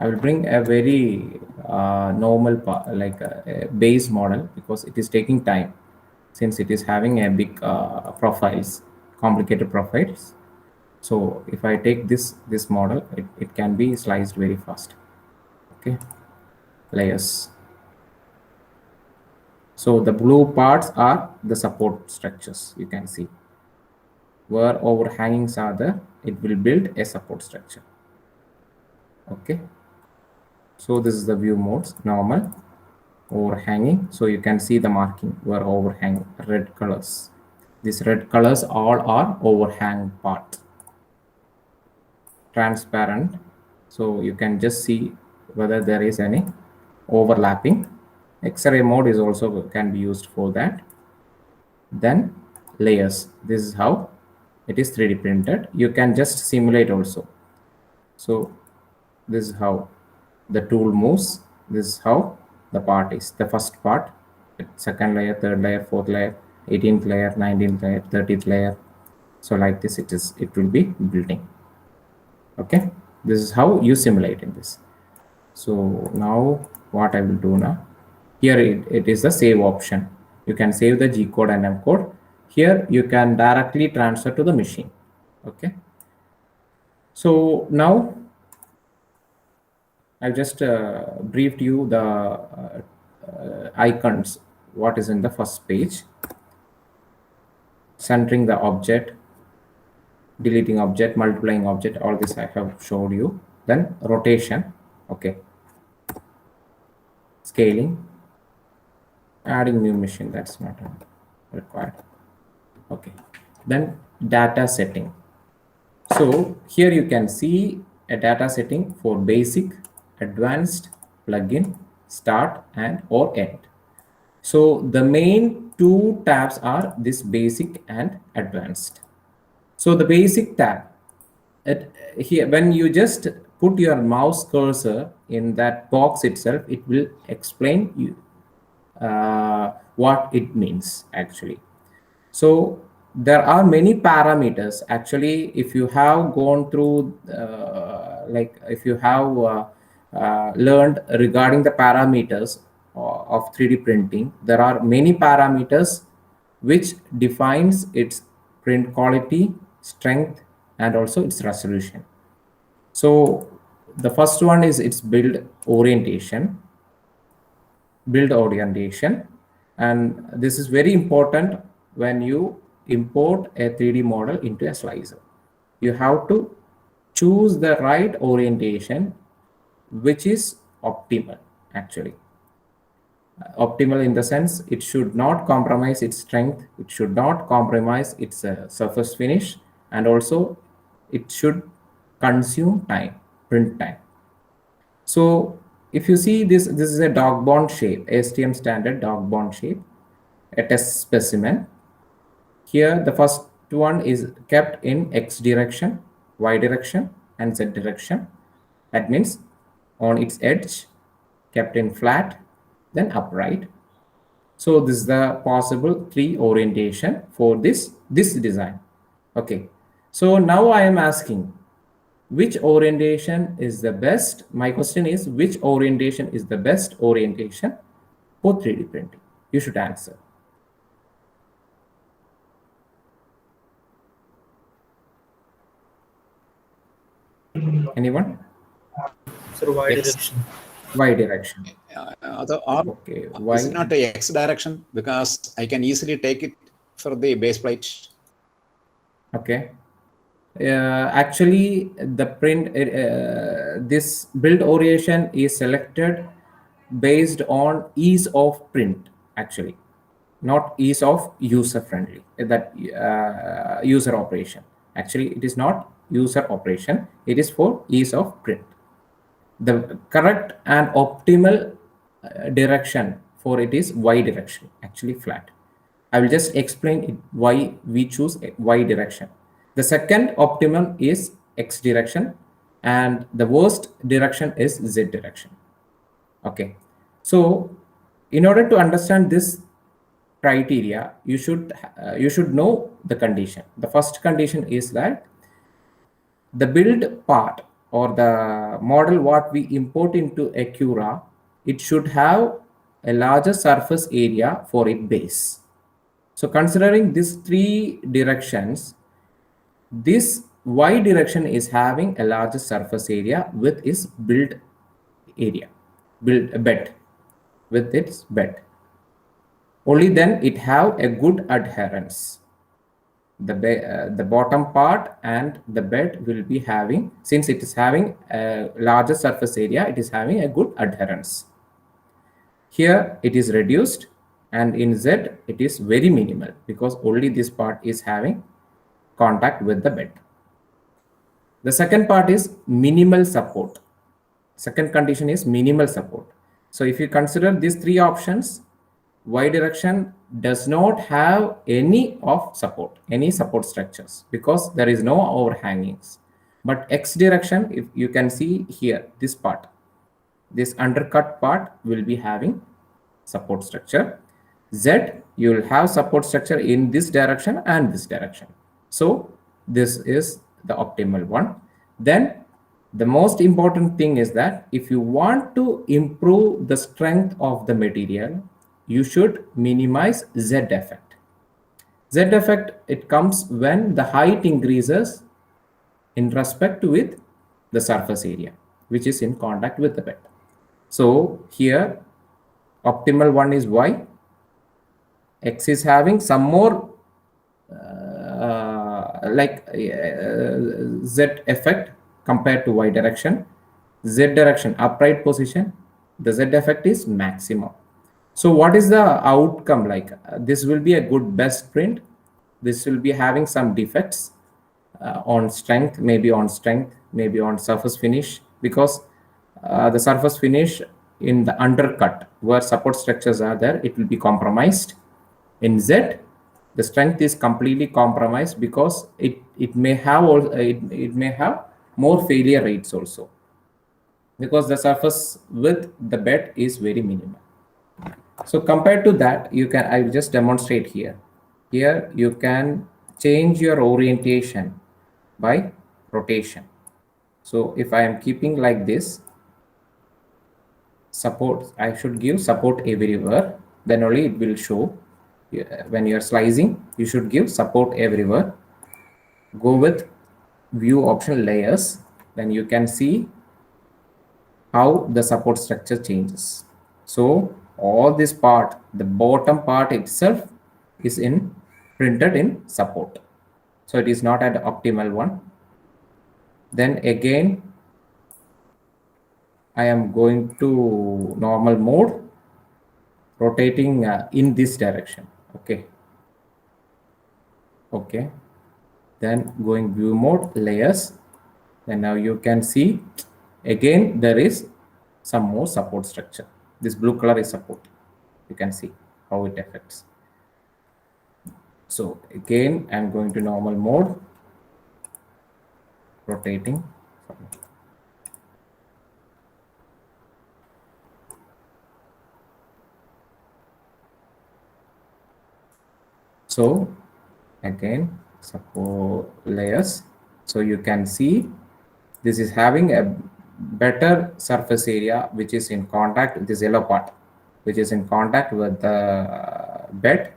I will bring a very normal like a base model because it is taking time, since it is having a big profiles, complicated profiles. So if I take this model, it can be sliced very fast. Okay, layers. So the blue parts are the support structures. You can see where overhangings are there, it will build a support structure. Okay, So this is the view modes: normal, overhanging. So you can see the marking where overhang, red colors. These red colors all are overhang part. Transparent, so you can just see whether there is any overlapping. X-ray mode is also can be used for that. Then layers, this is how it is 3D printed. You can just simulate also. So this is how the tool moves. This is how the part is. The first part, second layer, third layer, fourth layer, 18th layer, 19th layer, 30th layer. So like this, it will be building. Okay, this is how you simulate in this. So now what I will do now, here it is the save option. You can save the G code and M code. Here you can directly transfer to the machine. Okay. So now I've just briefed you the icons, what is in the first page. Centering the object, deleting object, multiplying object, all this I have showed you. Then rotation, okay. Scaling, adding new machine, that's not required. Okay, then data setting. So here you can see a data setting for basic, advanced, plugin, start, and or end. So the main two tabs are this basic and advanced. So the basic tab, here when you just put your mouse cursor in that box itself, it will explain you what it means actually. So there are many parameters actually. If you have gone through like if you have learned regarding the parameters of 3D printing, there are many parameters which defines its print quality, strength, and also its resolution. So the first one is its build orientation, and this is very important when you import a 3D model into a slicer. You have to choose the right orientation which is optimal actually. Optimal in the sense it should not compromise its strength, it should not compromise its surface finish, and also it should consume time, print time. So if you see this is a dog bone shape, ASTM standard dog bone shape, a test specimen. Here the first one is kept in X direction, Y direction, and Z direction. That means on its edge, kept in flat, then upright. So this is the possible 3 orientation for this design. Okay, so now I am asking which orientation is the best. My question is, which orientation is the best orientation for 3D printing? You should answer. Anyone?
Sir, Y
X.
direction.
Y direction.
Okay,
why?
is it not a X direction? Because I can easily take it for the base plate.
Okay. Actually, the print, this build orientation is selected based on ease of print, actually, not ease of user friendly, that user operation. Actually, it is not user operation, it is for ease of print. The correct and optimal direction for it is Y direction, actually flat. I will just explain why we choose Y direction. The second optimum is X direction, and the worst direction is Z direction. Okay, so in order to understand this criteria, you should know the condition. The first condition is that the build part or the model what we import into Acura, it should have a larger surface area for its base. So considering these 3 directions, this Y direction is having a larger surface area with its build area, bed, with its bed. Only then it have a good adherence. the bottom part and the bed will be having, since it is having a larger surface area, it is having a good adherence. Here it is reduced, and in Z it is very minimal because only this part is having contact with the bed. The second part is minimal support. Second condition is minimal support. So if you consider these three options, Y direction does not have any support structures because there is no overhangings. But X direction, if you can see here, this part, this undercut part will be having support structure. Z, you will have support structure in this direction and this direction. So this is the optimal one. Then the most important thing is that if you want to improve the strength of the material, you should minimize Z effect. Z effect, it comes when the height increases in respect with the surface area, which is in contact with the bed. So here, optimal one is Y. X is having some more Z effect compared to Y direction. Z direction, upright position, the Z effect is maximum. So what is the outcome like? This will be a good best print. This will be having some defects on strength, maybe on surface finish, because the surface finish in the undercut where support structures are there, it will be compromised. In Z, the strength is completely compromised because it may have more failure rates also, because the surface with the bed is very minimal. So compared to that, I will just demonstrate here. Here you can change your orientation by rotation. So if I am keeping like this, support, I should give support everywhere, then only it will show. When you are slicing, you should give support everywhere. Go with view option layers, then you can see how the support structure changes. So all this part, the bottom part itself is printed in support. So it is not an optimal one. Then again, I am going to normal mode, rotating in this direction. Okay. Then going view mode, layers. And now you can see again there is some more support structure. This blue color is support. You can see how it affects. So again, I'm going to normal mode, rotating. So again, support layers. So you can see this is having a better surface area, which is in contact with this yellow part, which is in contact with the bed,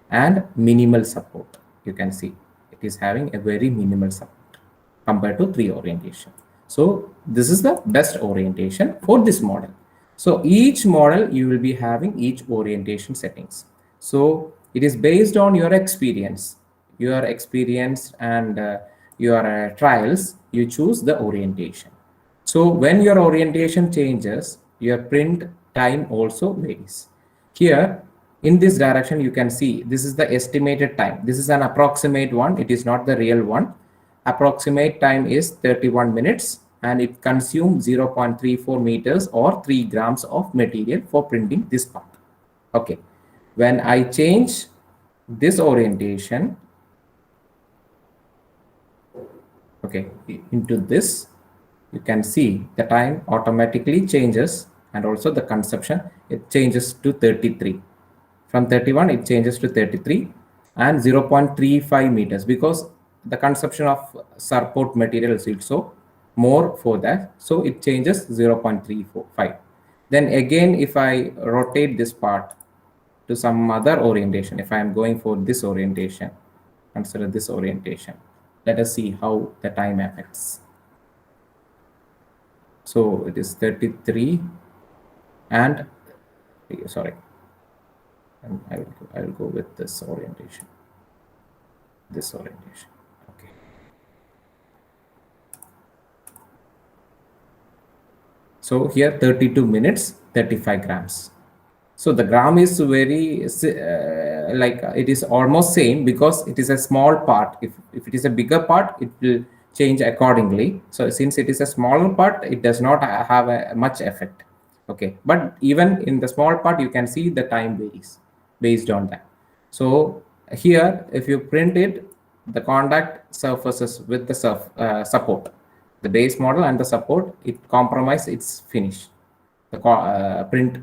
and minimal support. You can see it is having a very minimal support compared to 3 orientation. So this is the best orientation for this model. So each model you will be having each orientation settings. So it is based on your experience and your trials. You choose the orientation. So when your orientation changes, your print time also varies. Here in this direction, you can see this is the estimated time. This is an approximate one. It is not the real one. Approximate time is 31 minutes and it consumes 0.34 meters or 3 grams of material for printing this part. Okay. When I change this orientation, into this, you can see the time automatically changes, and also the consumption, it changes to 33. From 31, it changes to 33 and 0.35 meters, because the consumption of support material is also more for that. So it changes 0.345. Then again, if I rotate this part to some other orientation, if I am going for this orientation, consider this orientation. Let us see how the time affects. So it is 33 and sorry, I will go with this orientation. this orientation. Okay. So here 32 minutes, 35 grams. So the gram is very like it is almost same because it is a small part. If it is a bigger part, it will change accordingly. So since it is a smaller part, it does not have a much effect. Okay, but even in the small part, you can see the time varies based on that. So here, if you print it, the contact surfaces with the support, the base model and the support, it compromise its finish, the print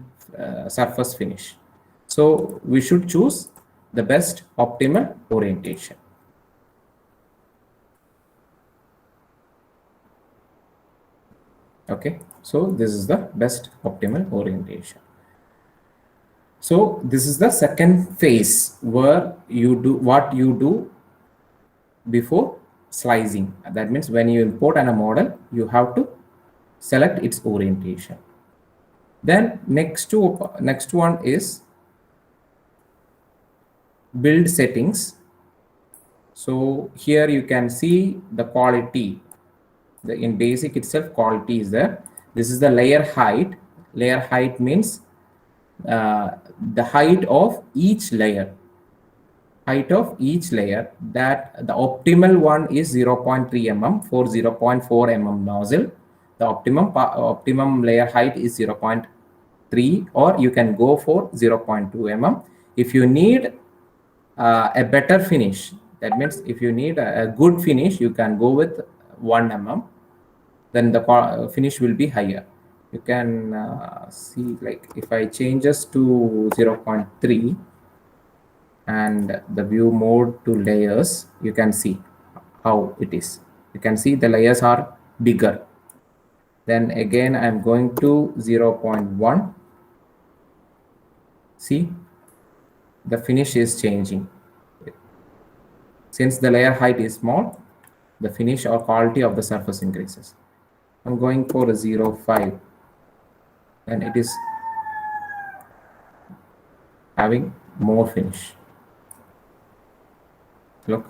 surface finish. So we should choose the best optimal orientation. Okay, so this is the best optimal orientation. So this is the second phase where you do what you do before slicing. That means when you import a model, you have to select its orientation. Then next one is build settings. So here you can see the quality. In basic itself, quality is there. This is the layer height. Layer height means the height of each layer. Height of each layer, that the optimal one is 0.3 mm for 0.4 mm nozzle. The optimum layer height is 0.3, or you can go for 0.2 mm. If you need a better finish, that means if you need a good finish, you can go with 1 mm. Then the finish will be higher. You can see, like if I changes to 0.3 and the view mode to layers, you can see how it is. You can see the layers are bigger. Then again, I'm going to 0.1. See, the finish is changing. Since the layer height is small, the finish or quality of the surface increases. I'm going for a 0.5, and it is having more finish. Look.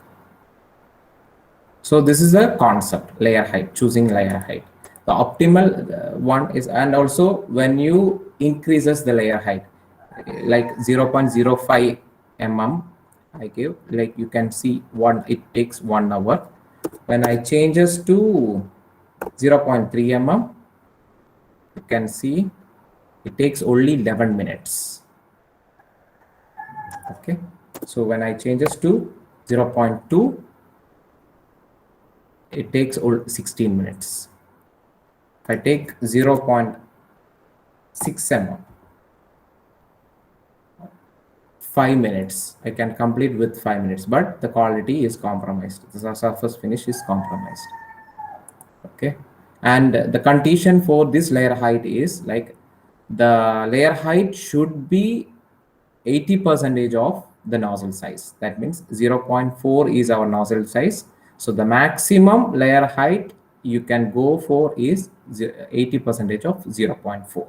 So this is a concept, layer height, choosing layer height. The optimal one is, and also when you increases the layer height, like 0.05 mm, I give, like you can see it takes 1 hour. When I changes to 0.3 mm, you can see it takes only 11 minutes. Okay, so when I changes to 0.2, it takes 16 minutes. If I take 0.6 mm, 5 minutes, I can complete with 5 minutes, but the quality is compromised. The surface finish is compromised. Okay, and the condition for this layer height is like the layer height should be 80% of the nozzle size. That means 0.4 is our nozzle size. So the maximum layer height you can go for is 80% of 0.4.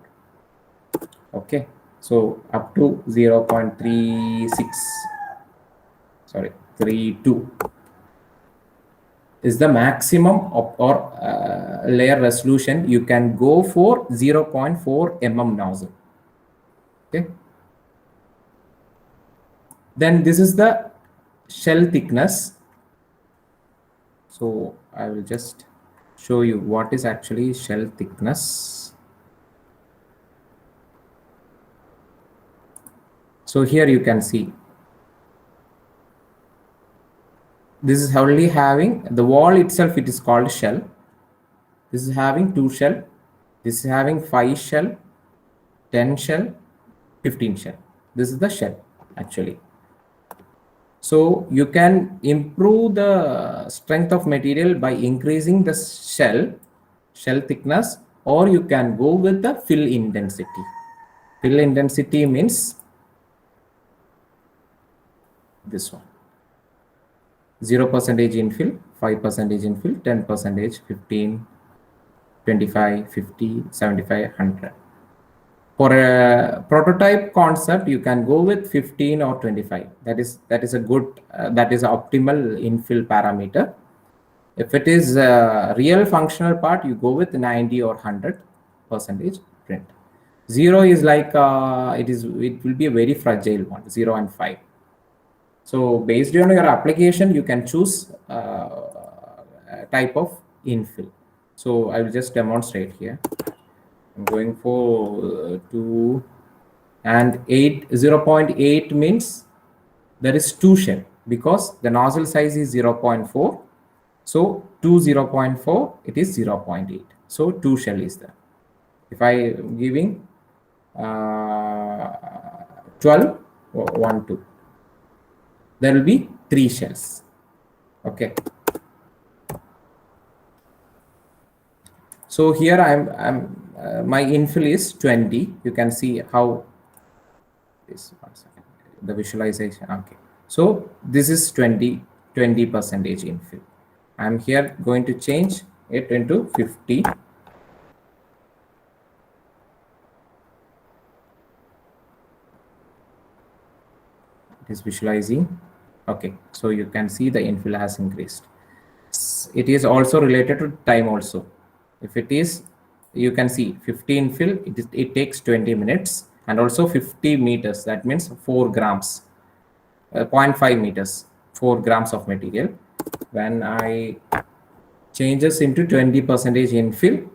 Okay, so up to 32 is the maximum or layer resolution you can go for 0.4 mm nozzle. Okay, then this is the shell thickness. So I will just show you what is actually shell thickness. So here you can see this is only having the wall itself, it is called shell. This is having 2 shell, this is having 5 shell, 10 shell, 15 shell. This is the shell actually. So you can improve the strength of material by increasing the shell thickness, or you can go with the fill intensity. Fill intensity means this one. 0% infill, 5% infill, 10%, 15, 25, 50, 75, 100. For a prototype concept, you can go with 15 or 25. That is a good, that is optimal infill parameter. If it is a real functional part, you go with 90 or 100% print. 0 is like it will be a very fragile one, 0 and 5. So based on your application, you can choose a type of infill. So I will just demonstrate here. I'm going for 2 and 8. 0.8 means there is 2 shell because the nozzle size is 0.4. So 2 0.4, it is 0.8. So 2 shell is there. If I giving 12 or 1 2, there will be 3 shells. Okay. So here my infill is 20. You can see how this, 1 second, the visualization. Okay. So this is 20% infill. I'm here going to change it into 50. It is visualizing. Okay, so you can see the infill has increased. It is also related to time also. If it is, you can see 50 infill, it takes 20 minutes, and also 50 meters, that means 4 grams, 0.5 meters, 4 grams of material. When I changes into 20% infill,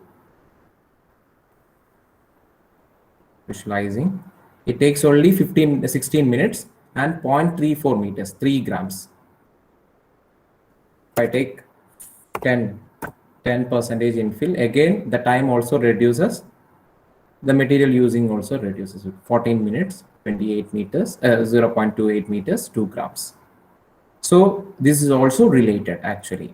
visualizing, it takes only 16 minutes and 0.34 meters, 3 grams. If I take 10% infill, again the time also reduces, the material using also reduces. 14 minutes, 28 meters, 0.28 meters, 2 grams. So this is also related actually.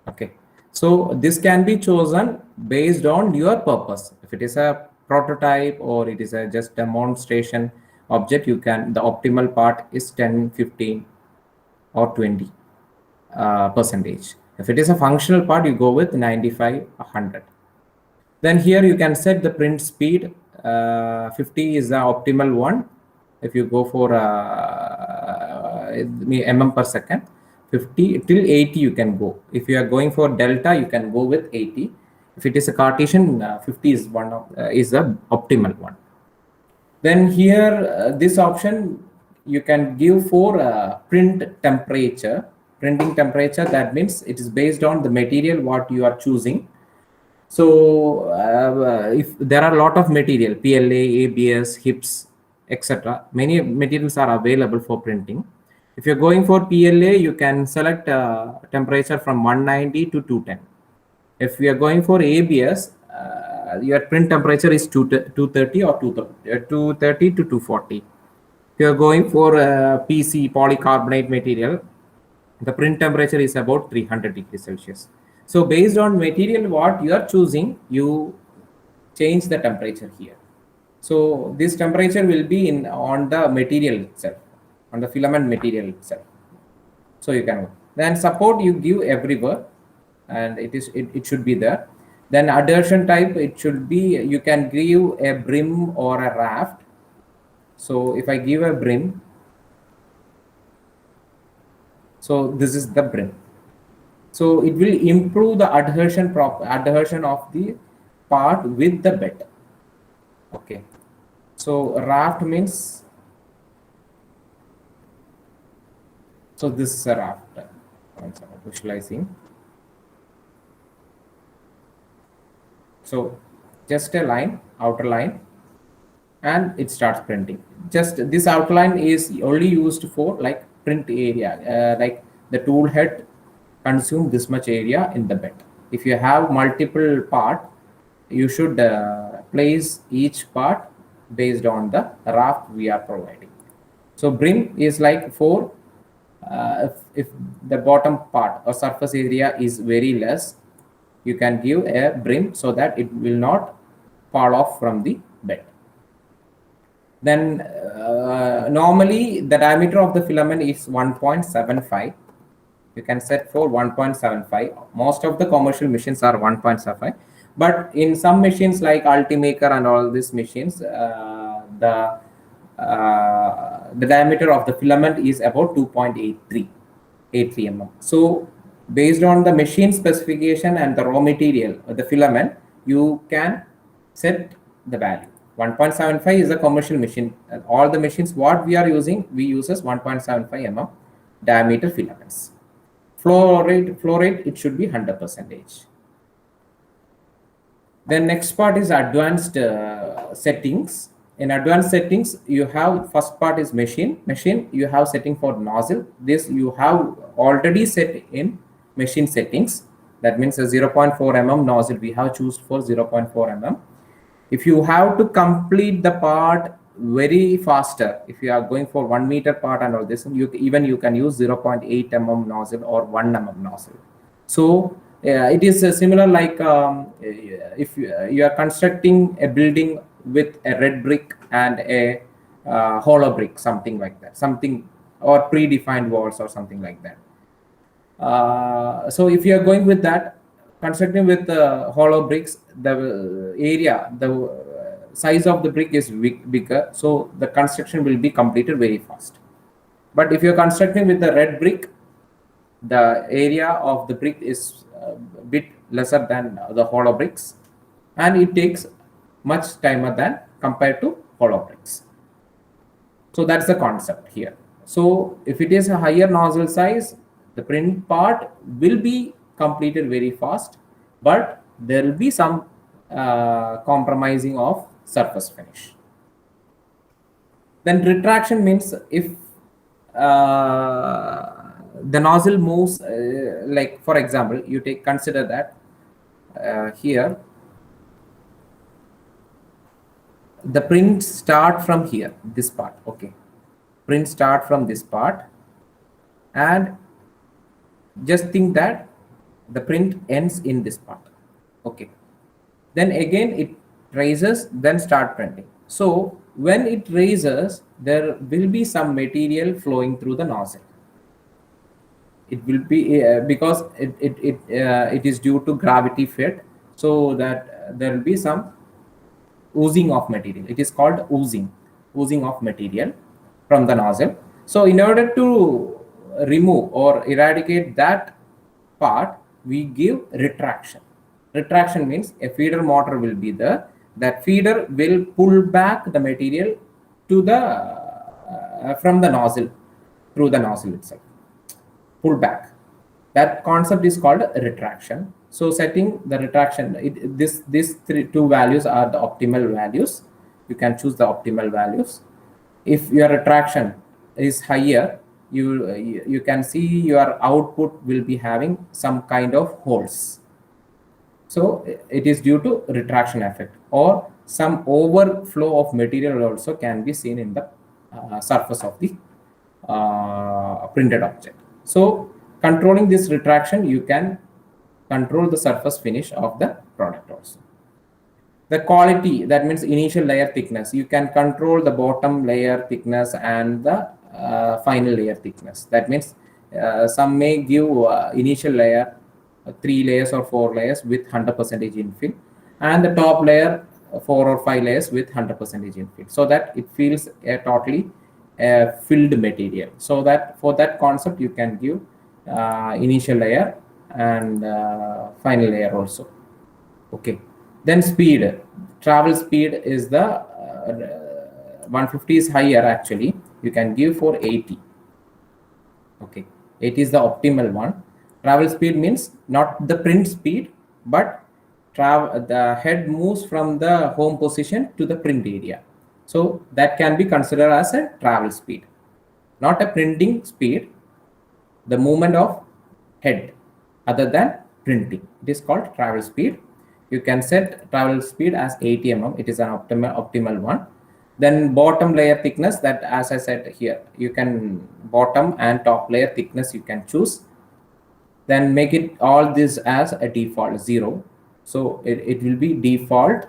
Okay, so this can be chosen based on your purpose. If it is a prototype or it is a just demonstration object, you can, the optimal part is 10, 15 or 20 percentage. If it is a functional part, you go with 95, 100. Then here you can set the print speed. 50 is the optimal one. If you go for mm per second, 50 till 80 you can go. If you are going for delta, you can go with 80. If it is a Cartesian, 50 is one of is the optimal one. Then here this option you can give for print temperature. Printing temperature, that means it is based on the material what you are choosing. So if there are a lot of material, PLA, ABS, HIPS, etc., many materials are available for printing. If you're going for PLA, you can select temperature from 190 to 210. If we are going for ABS, your print temperature is 230 or 230 to 240. If you're going for PC, polycarbonate material, the print temperature is about 300 degrees Celsius. So based on material what you are choosing, you change the temperature here. So this temperature will be on the material itself, on the filament material itself. So you can then support you give everywhere, and it should be there. Then adhesion type, it should be, you can give a brim or a raft. So if I give a brim, so this is the brim. So it will improve the adhesion of the part with the bed. Okay. So raft means, so this is a raft. Visualizing. So just a line, outer line, and it starts printing. Just this outline is only used for like print area, like the tool head consume this much area in the bed. If you have multiple part, you should place each part based on the raft we are providing. So brim is like for if the bottom part or surface area is very less, you can give a brim so that it will not fall off from the bed. Then normally the diameter of the filament is 1.75. You can set for 1.75. Most of the commercial machines are 1.75, But in some machines like Ultimaker and all these machines, the diameter of the filament is about 2.83 mm. So based on the machine specification and the raw material, the filament, you can set the value. 1.75 is a commercial machine. All the machines what we are using, we uses 1.75 mm diameter filaments. Flow rate, it should be 100%. Then next part is advanced settings. In advanced settings, you have first part is machine. You have setting for nozzle. This you have already set in machine settings. That means a 0.4 mm nozzle we have chosen for 0.4 mm. If you have to complete the part very faster, if you are going for 1 meter part and all this, you can use 0.8 mm nozzle or 1 mm nozzle. So it is similar like if you are constructing a building with a red brick and a hollow brick, something like that, or predefined walls or something like that. So if you are going with that, constructing with hollow bricks, the area, the size of the brick is bigger, so the construction will be completed very fast. But if you're constructing with the red brick, the area of the brick is a bit lesser than the hollow bricks, and it takes much timer than compared to hollow bricks. So that's the concept here. So if it is a higher nozzle size, the print part will be completed very fast, but there will be some compromising of surface finish. Then retraction means if the nozzle moves, like for example, you consider that here the print start from here, this part. Okay, print start from this part, and just think that the print ends in this part. Okay, then again it raises, then start printing. So when it raises, there will be some material flowing through the nozzle. It will be because it is due to gravity fed, so that there will be some oozing of material. It is called oozing of material from the nozzle. So in order to remove or eradicate that part, we give retraction. Retraction means a feeder motor will be there. That feeder will pull back the material to the from the nozzle, through the nozzle itself. Pull back. That concept is called retraction. So setting the retraction, these two values are the optimal values. You can choose the optimal values. If your retraction is higher, you can see your output will be having some kind of holes. So it is due to retraction effect, or some overflow of material also can be seen in the surface of the printed object. So controlling this retraction, you can control the surface finish of the product also. The quality, that means initial layer thickness, you can control the bottom layer thickness and the final layer thickness. That means some may give initial layer 3 layers or 4 layers with 100% infill, and the top layer 4 or 5 layers with 100% infill, so that it feels a totally filled material. So that for that concept, you can give initial layer and final layer also. Okay, then speed, travel speed is the 150 is higher actually, you can give for 80. Okay, 80 is the optimal one. Travel speed means not the print speed, but the head moves from the home position to the print area. So that can be considered as a travel speed, not a printing speed, the movement of head other than printing. It is called travel speed. You can set travel speed as 80 mm. It is an optimal one. Then bottom layer thickness, that as I said here, you can bottom and top layer thickness you can choose. Then make it all this as a default 0. So it will be default,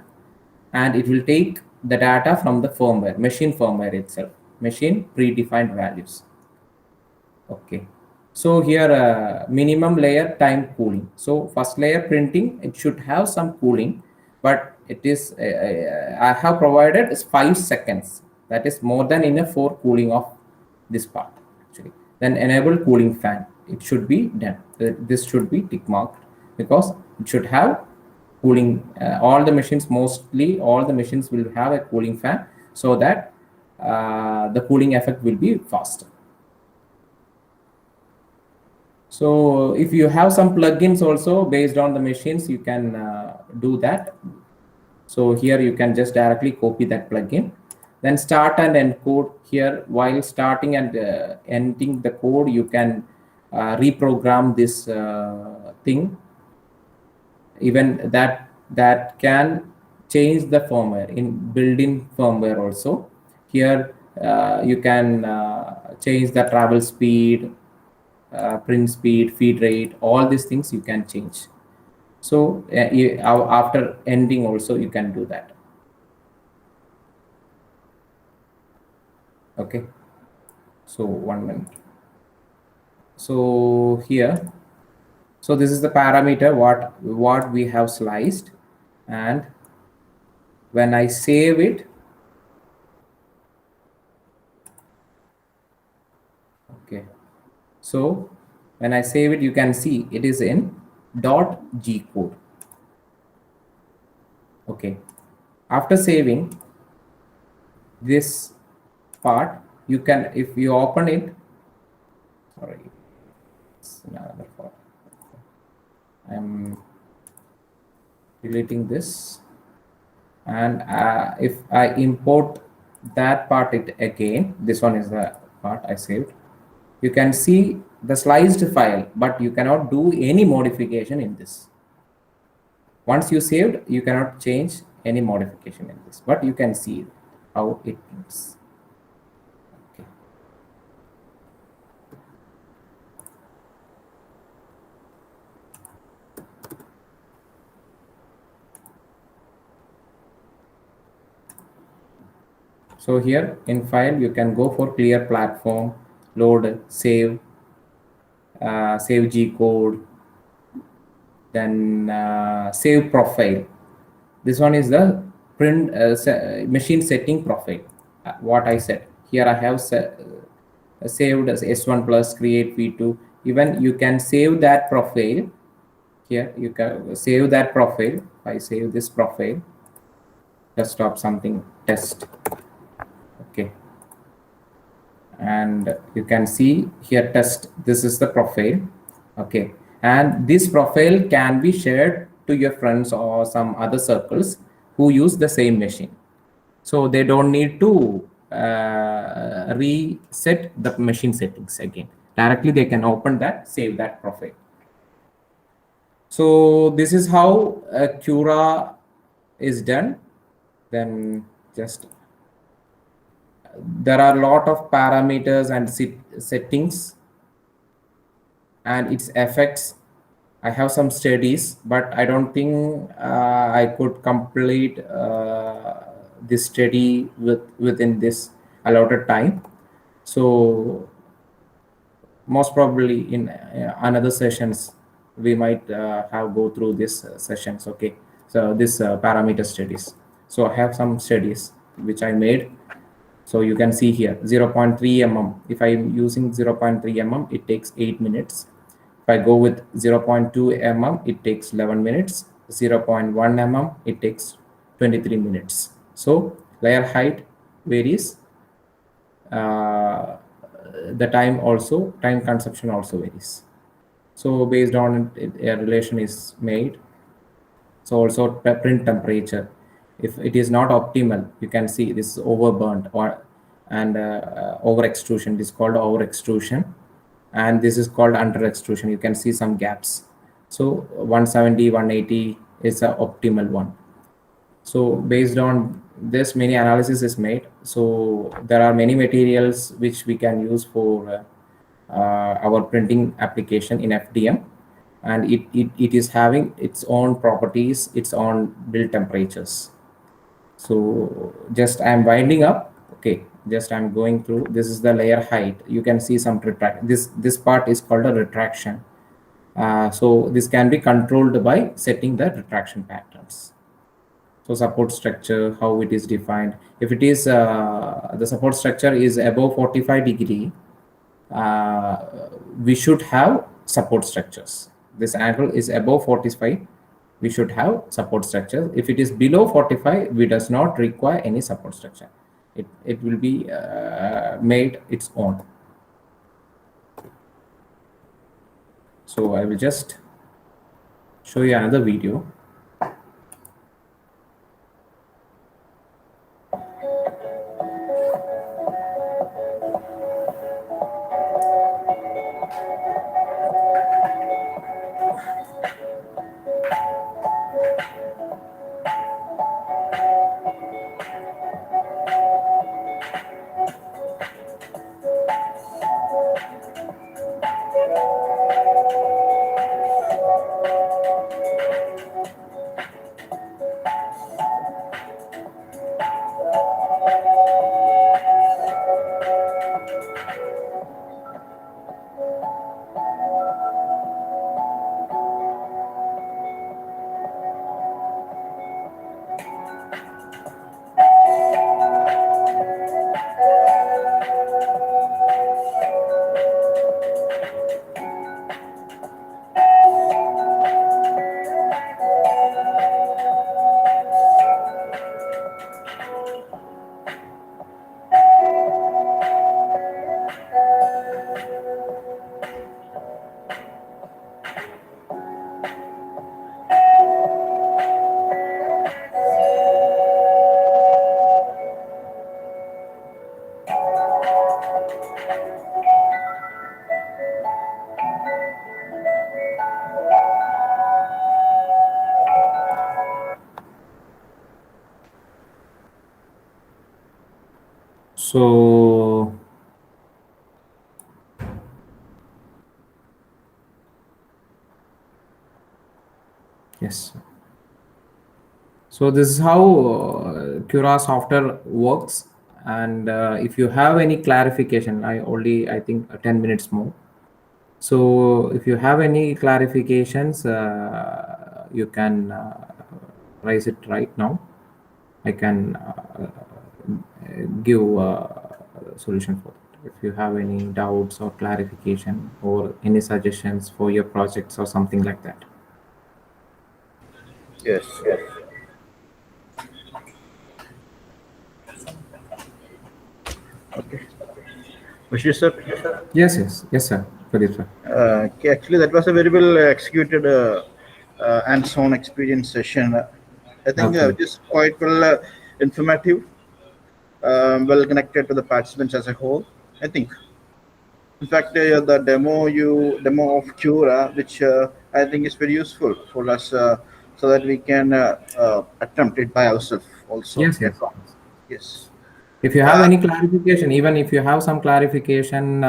and it will take the data from the firmware, machine firmware itself, machine predefined values. Okay. So here minimum layer time cooling. So first layer printing, it should have some cooling, but it is I have provided is 5 seconds. That is more than enough for cooling of this part actually. Then enable cooling fan. It should be done. This should be tick marked because it should have cooling. All the machines, mostly all the machines will have a cooling fan, so that the cooling effect will be faster. So if you have some plugins also based on the machines, you can do that. So here you can just directly copy that plugin. Then start and end code. Here, while starting and ending the code, you can reprogram this thing. Even that can change the firmware in built-in firmware also. Here you can change the travel speed, print speed, feed rate, all these things you can change. So after ending also you can do that. Okay, so 1 minute. So here, so this is the parameter what we have sliced, and when I save it, okay, so when I save it, you can see it is in .g code. Okay, after saving this part, you can, if you open it, sorry, it's another part. I'm deleting this, and if I import that part it again, this one is the part I saved. You can see the sliced file, but you cannot do any modification in this. Once you saved, you cannot change any modification in this, but you can see how it looks. Okay. So here in file, you can go for clear platform, load, save, save G code, then save profile. This one is the print machine setting profile. What I said here, I have saved as S1 plus, create V2. Even you can save that profile. Here you can save that profile. I save this profile, desktop something test. Okay, and you can see here test, this is the profile. Okay, and this profile can be shared to your friends or some other circles who use the same machine, so they don't need to reset the machine settings again. Directly they can open that, save that profile. So this is how Cura is done. Then just there are a lot of parameters and settings and its effects. I have some studies, but I don't think I could complete this study within this allotted time. So most probably in another sessions we might have go through this sessions. Okay, so this parameter studies. So I have some studies which I made. So you can see here 0.3 mm. If I'm using 0.3 mm, it takes 8 minutes. If I go with 0.2 mm, it takes 11 minutes. 0.1 mm, it takes 23 minutes. So layer height varies. The time consumption also varies. So based on it, a relation is made. So also print temperature. If it is not optimal, you can see this is overburnt and over extrusion. This is called over extrusion, and this is called under extrusion. You can see some gaps. So 170, 180 is an optimal one. So based on this, many analysis is made. So there are many materials which we can use for our printing application in FDM, and it is having its own properties, its own build temperatures. So just I'm winding up. Okay, Just I'm going through. This is the layer height. You can see some retract. This part is called a retraction. So this can be controlled by setting the retraction patterns. So support structure, how it is defined. If it is the support structure is above 45 degree, we should have support structures. This angle is above 45, we should have support structure. If it is below 45, we does not require any support structure. It will be made its own. So I will just show you another video. So yes. So this is how Cura software works. And if you have any clarification, I think 10 minutes more. So if you have any clarifications, you can raise it right now. I can give a solution for it. If you have any doubts or clarification or any suggestions for your projects or something like that.
Yes. Okay. Vishnu sir.
Yes, sir. Pradeep sir.
Okay, actually, that was a very well executed hands-on experience session. I think
Okay.
it is quite well informative, well connected to the participants as a whole. I think. In fact, the demo of Cura, which I think is very useful for us, so that we can attempt it by ourselves also.
Yes.
Yes.
If you have any clarification, even if you have some clarification,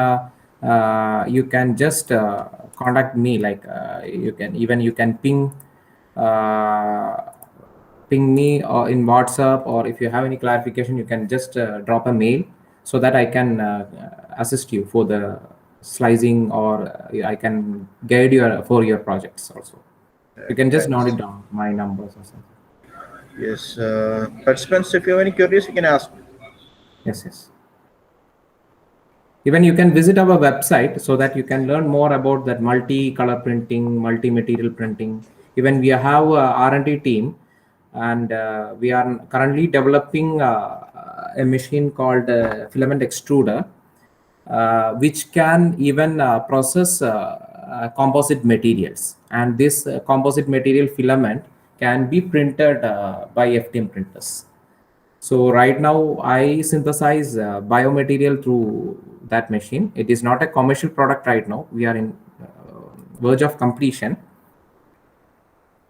you can just contact me. Like you can ping me or in WhatsApp, or if you have any clarification, you can just drop a mail so that I can assist you for the slicing, or I can guide you for your projects also. You can just note it down, my numbers or something.
Yes. Participants, if you have any queries, you can ask.
Yes. Even you can visit our website so that you can learn more about that multi-color printing, multi-material printing. Even we have a R&D team, and we are currently developing a machine called filament extruder, which can even process composite materials. And this composite material filament can be printed by FDM printers. So right now I synthesize biomaterial through that machine. It is not a commercial product right now. We are in verge of completion.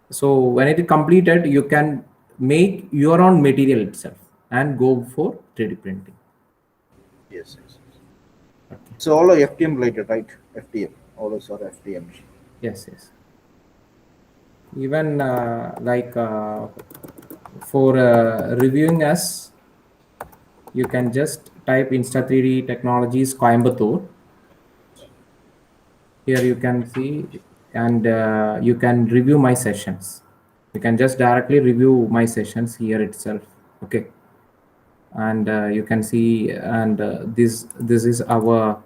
So when it is completed, you can make your own material itself and go for 3D printing.
Yes. Okay. So all are FDM related, right? FDM. All those are FDM.
Yes. Even for reviewing us, you can just type Insta3D Technologies Coimbatore. Here you can see, and you can review my sessions. You can just directly review my sessions here itself. Okay, and you can see, and this is our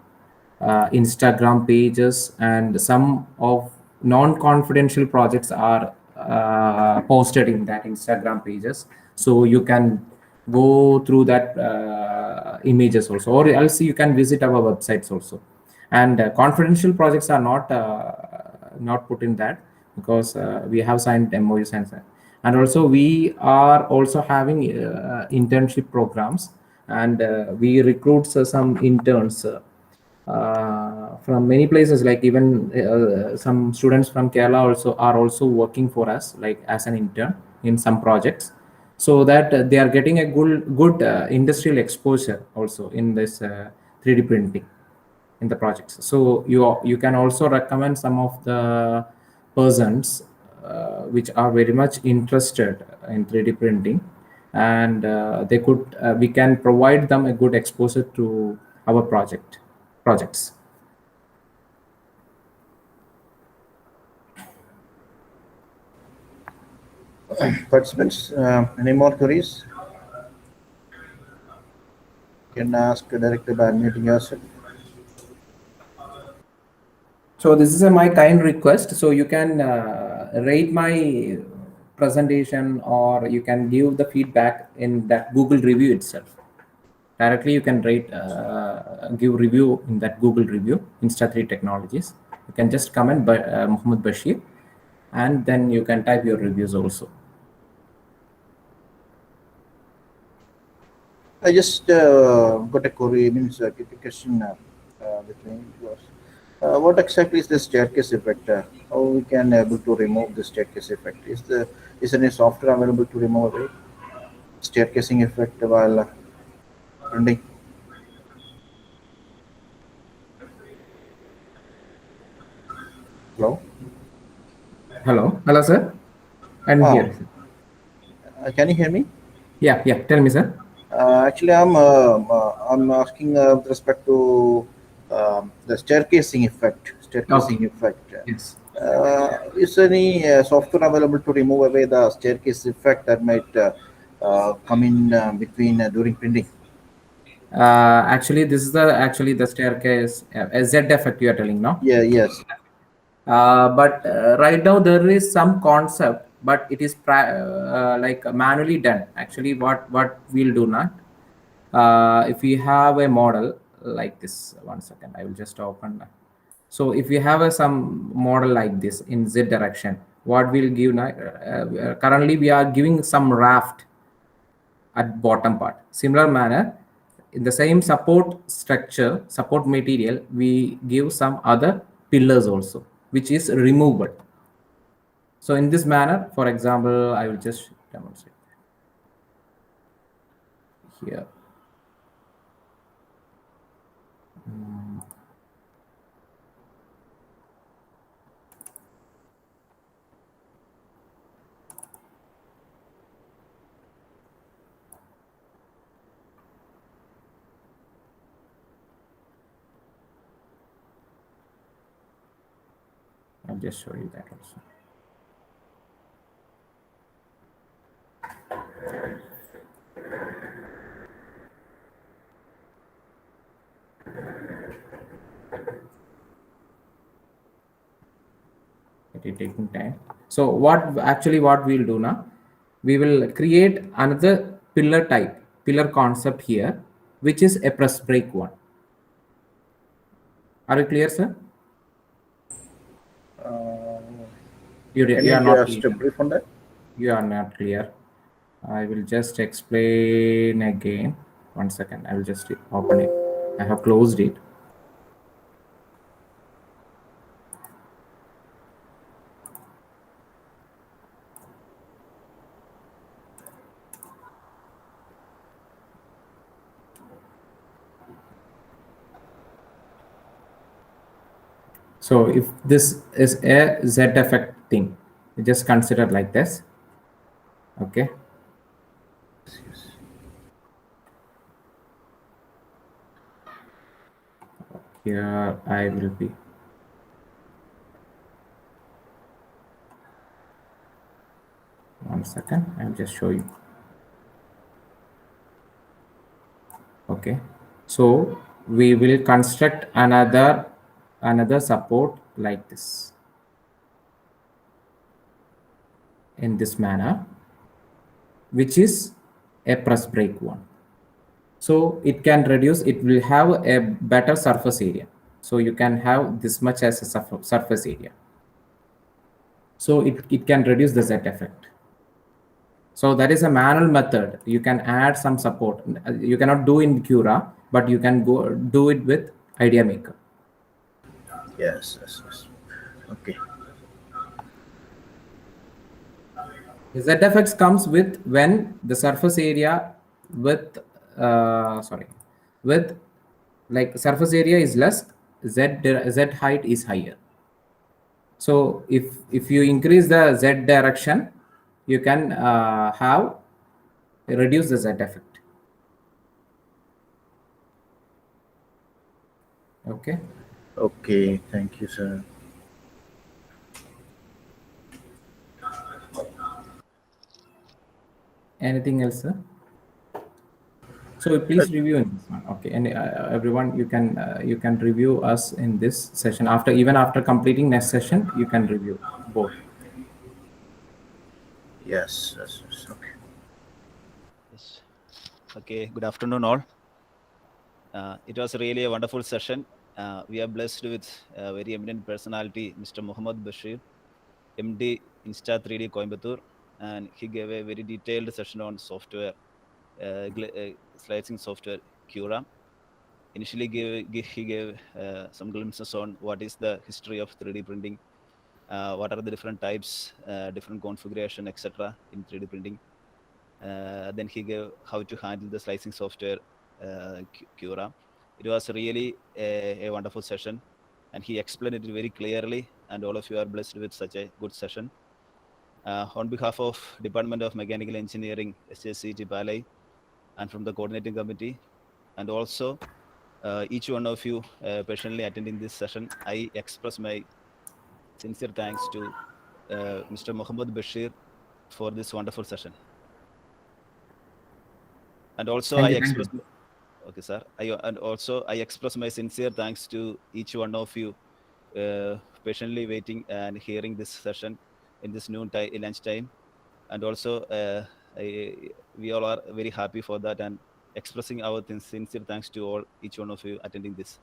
Instagram pages, and some of non-confidential projects are posted in that Instagram pages. So you can go through that images also, or else you can visit our websites also. And confidential projects are not put in that, because we have signed MOUs, and also we are also having internship programs, and we recruit some interns from many places, like even some students from Kerala also are also working for us, like as an intern in some projects, so that they are getting a good industrial exposure also in this 3D printing in the projects. So you can also recommend some of the persons which are very much interested in 3D printing, and they could we can provide them a good exposure to our projects.
Participants, any more queries? You can ask directly by unmuting yourself.
So this is my kind request. So you can rate my presentation, or you can give the feedback in that Google review itself. Directly you can rate, give review in that Google review, Insta3 Technologies. You can just comment by Muhammad Bashir, and then you can type your reviews also.
I just got a query, means a question between yours. What exactly is the staircase effect? How we can able to remove the staircase effect? Is there any software available to remove it? Staircasing effect while printing? Hello?
Hello, sir. I'm
Ah.
here.
Can you hear me?
Yeah. Tell me, sir.
Actually, I'm asking with respect to the staircasing effect.
Yes.
Is any software available to remove away the staircase effect that might come in between during printing?
Actually, this is the staircase, a Z effect you are telling now.
Yeah. Yes.
But right now there is some concept, but it is like manually done. Actually, what we'll do now, if we have a model like this, 1 second, I will just open. So if we have some model like this in Z direction, what we'll give now, currently we are giving some raft at bottom part. Similar manner, in the same support structure, support material, we give some other pillars also, which is removable. So in this manner, for example, I will just demonstrate here. I'll just show you that also. It is taking time. So what we'll do now, we will create another pillar concept here, which is a press brake one. Are you clear, sir? You are not
Just a brief on that?
You are not clear. I will just explain again. 1 second. I will just open it. I have closed it. So if this is a Z effect thing, just consider like this. Okay. Here I will be. One second, I'll just show you. Okay, so we will construct another support like this, in this manner, which is a press brake one. So it can reduce, it will have a better surface area. So you can have this much as a surface area. So it can reduce the Z effect. So that is a manual method. You can add some support. You cannot do in Cura, but you can go do it with Idea Maker.
Yes. Okay.
The Z effects comes with when the surface area with with like surface area is less, Z height is higher. So if you increase the Z direction, you can have reduce the Z effect. Okay.
Okay. Thank you, sir.
Anything else, sir? So please review in this one. Okay, and everyone, you can review us in this session even after completing next session. You can review both.
Yes. Okay.
Yes. Okay, good afternoon, all. It was really a wonderful session. We are blessed with a very eminent personality, Mr. Muhammad Bashir, MD, Insta3D Coimbatore, and he gave a very detailed session on software, slicing software, Cura. Initially, he gave some glimpses on what is the history of 3D printing, what are the different types, different configuration, etc. in 3D printing. Then he gave how to handle the slicing software, Cura. It was really a wonderful session, and he explained it very clearly, and all of you are blessed with such a good session. On behalf of Department of Mechanical Engineering, SJCT Palai, and from the coordinating committee, and also each one of you patiently attending this session, I express my sincere thanks to Mr. Muhammad Bashir for this wonderful session. And also I express my sincere thanks to each one of you patiently waiting and hearing this session in this lunch time. And also we all are very happy for that and expressing our sincere thanks to each one of you attending this.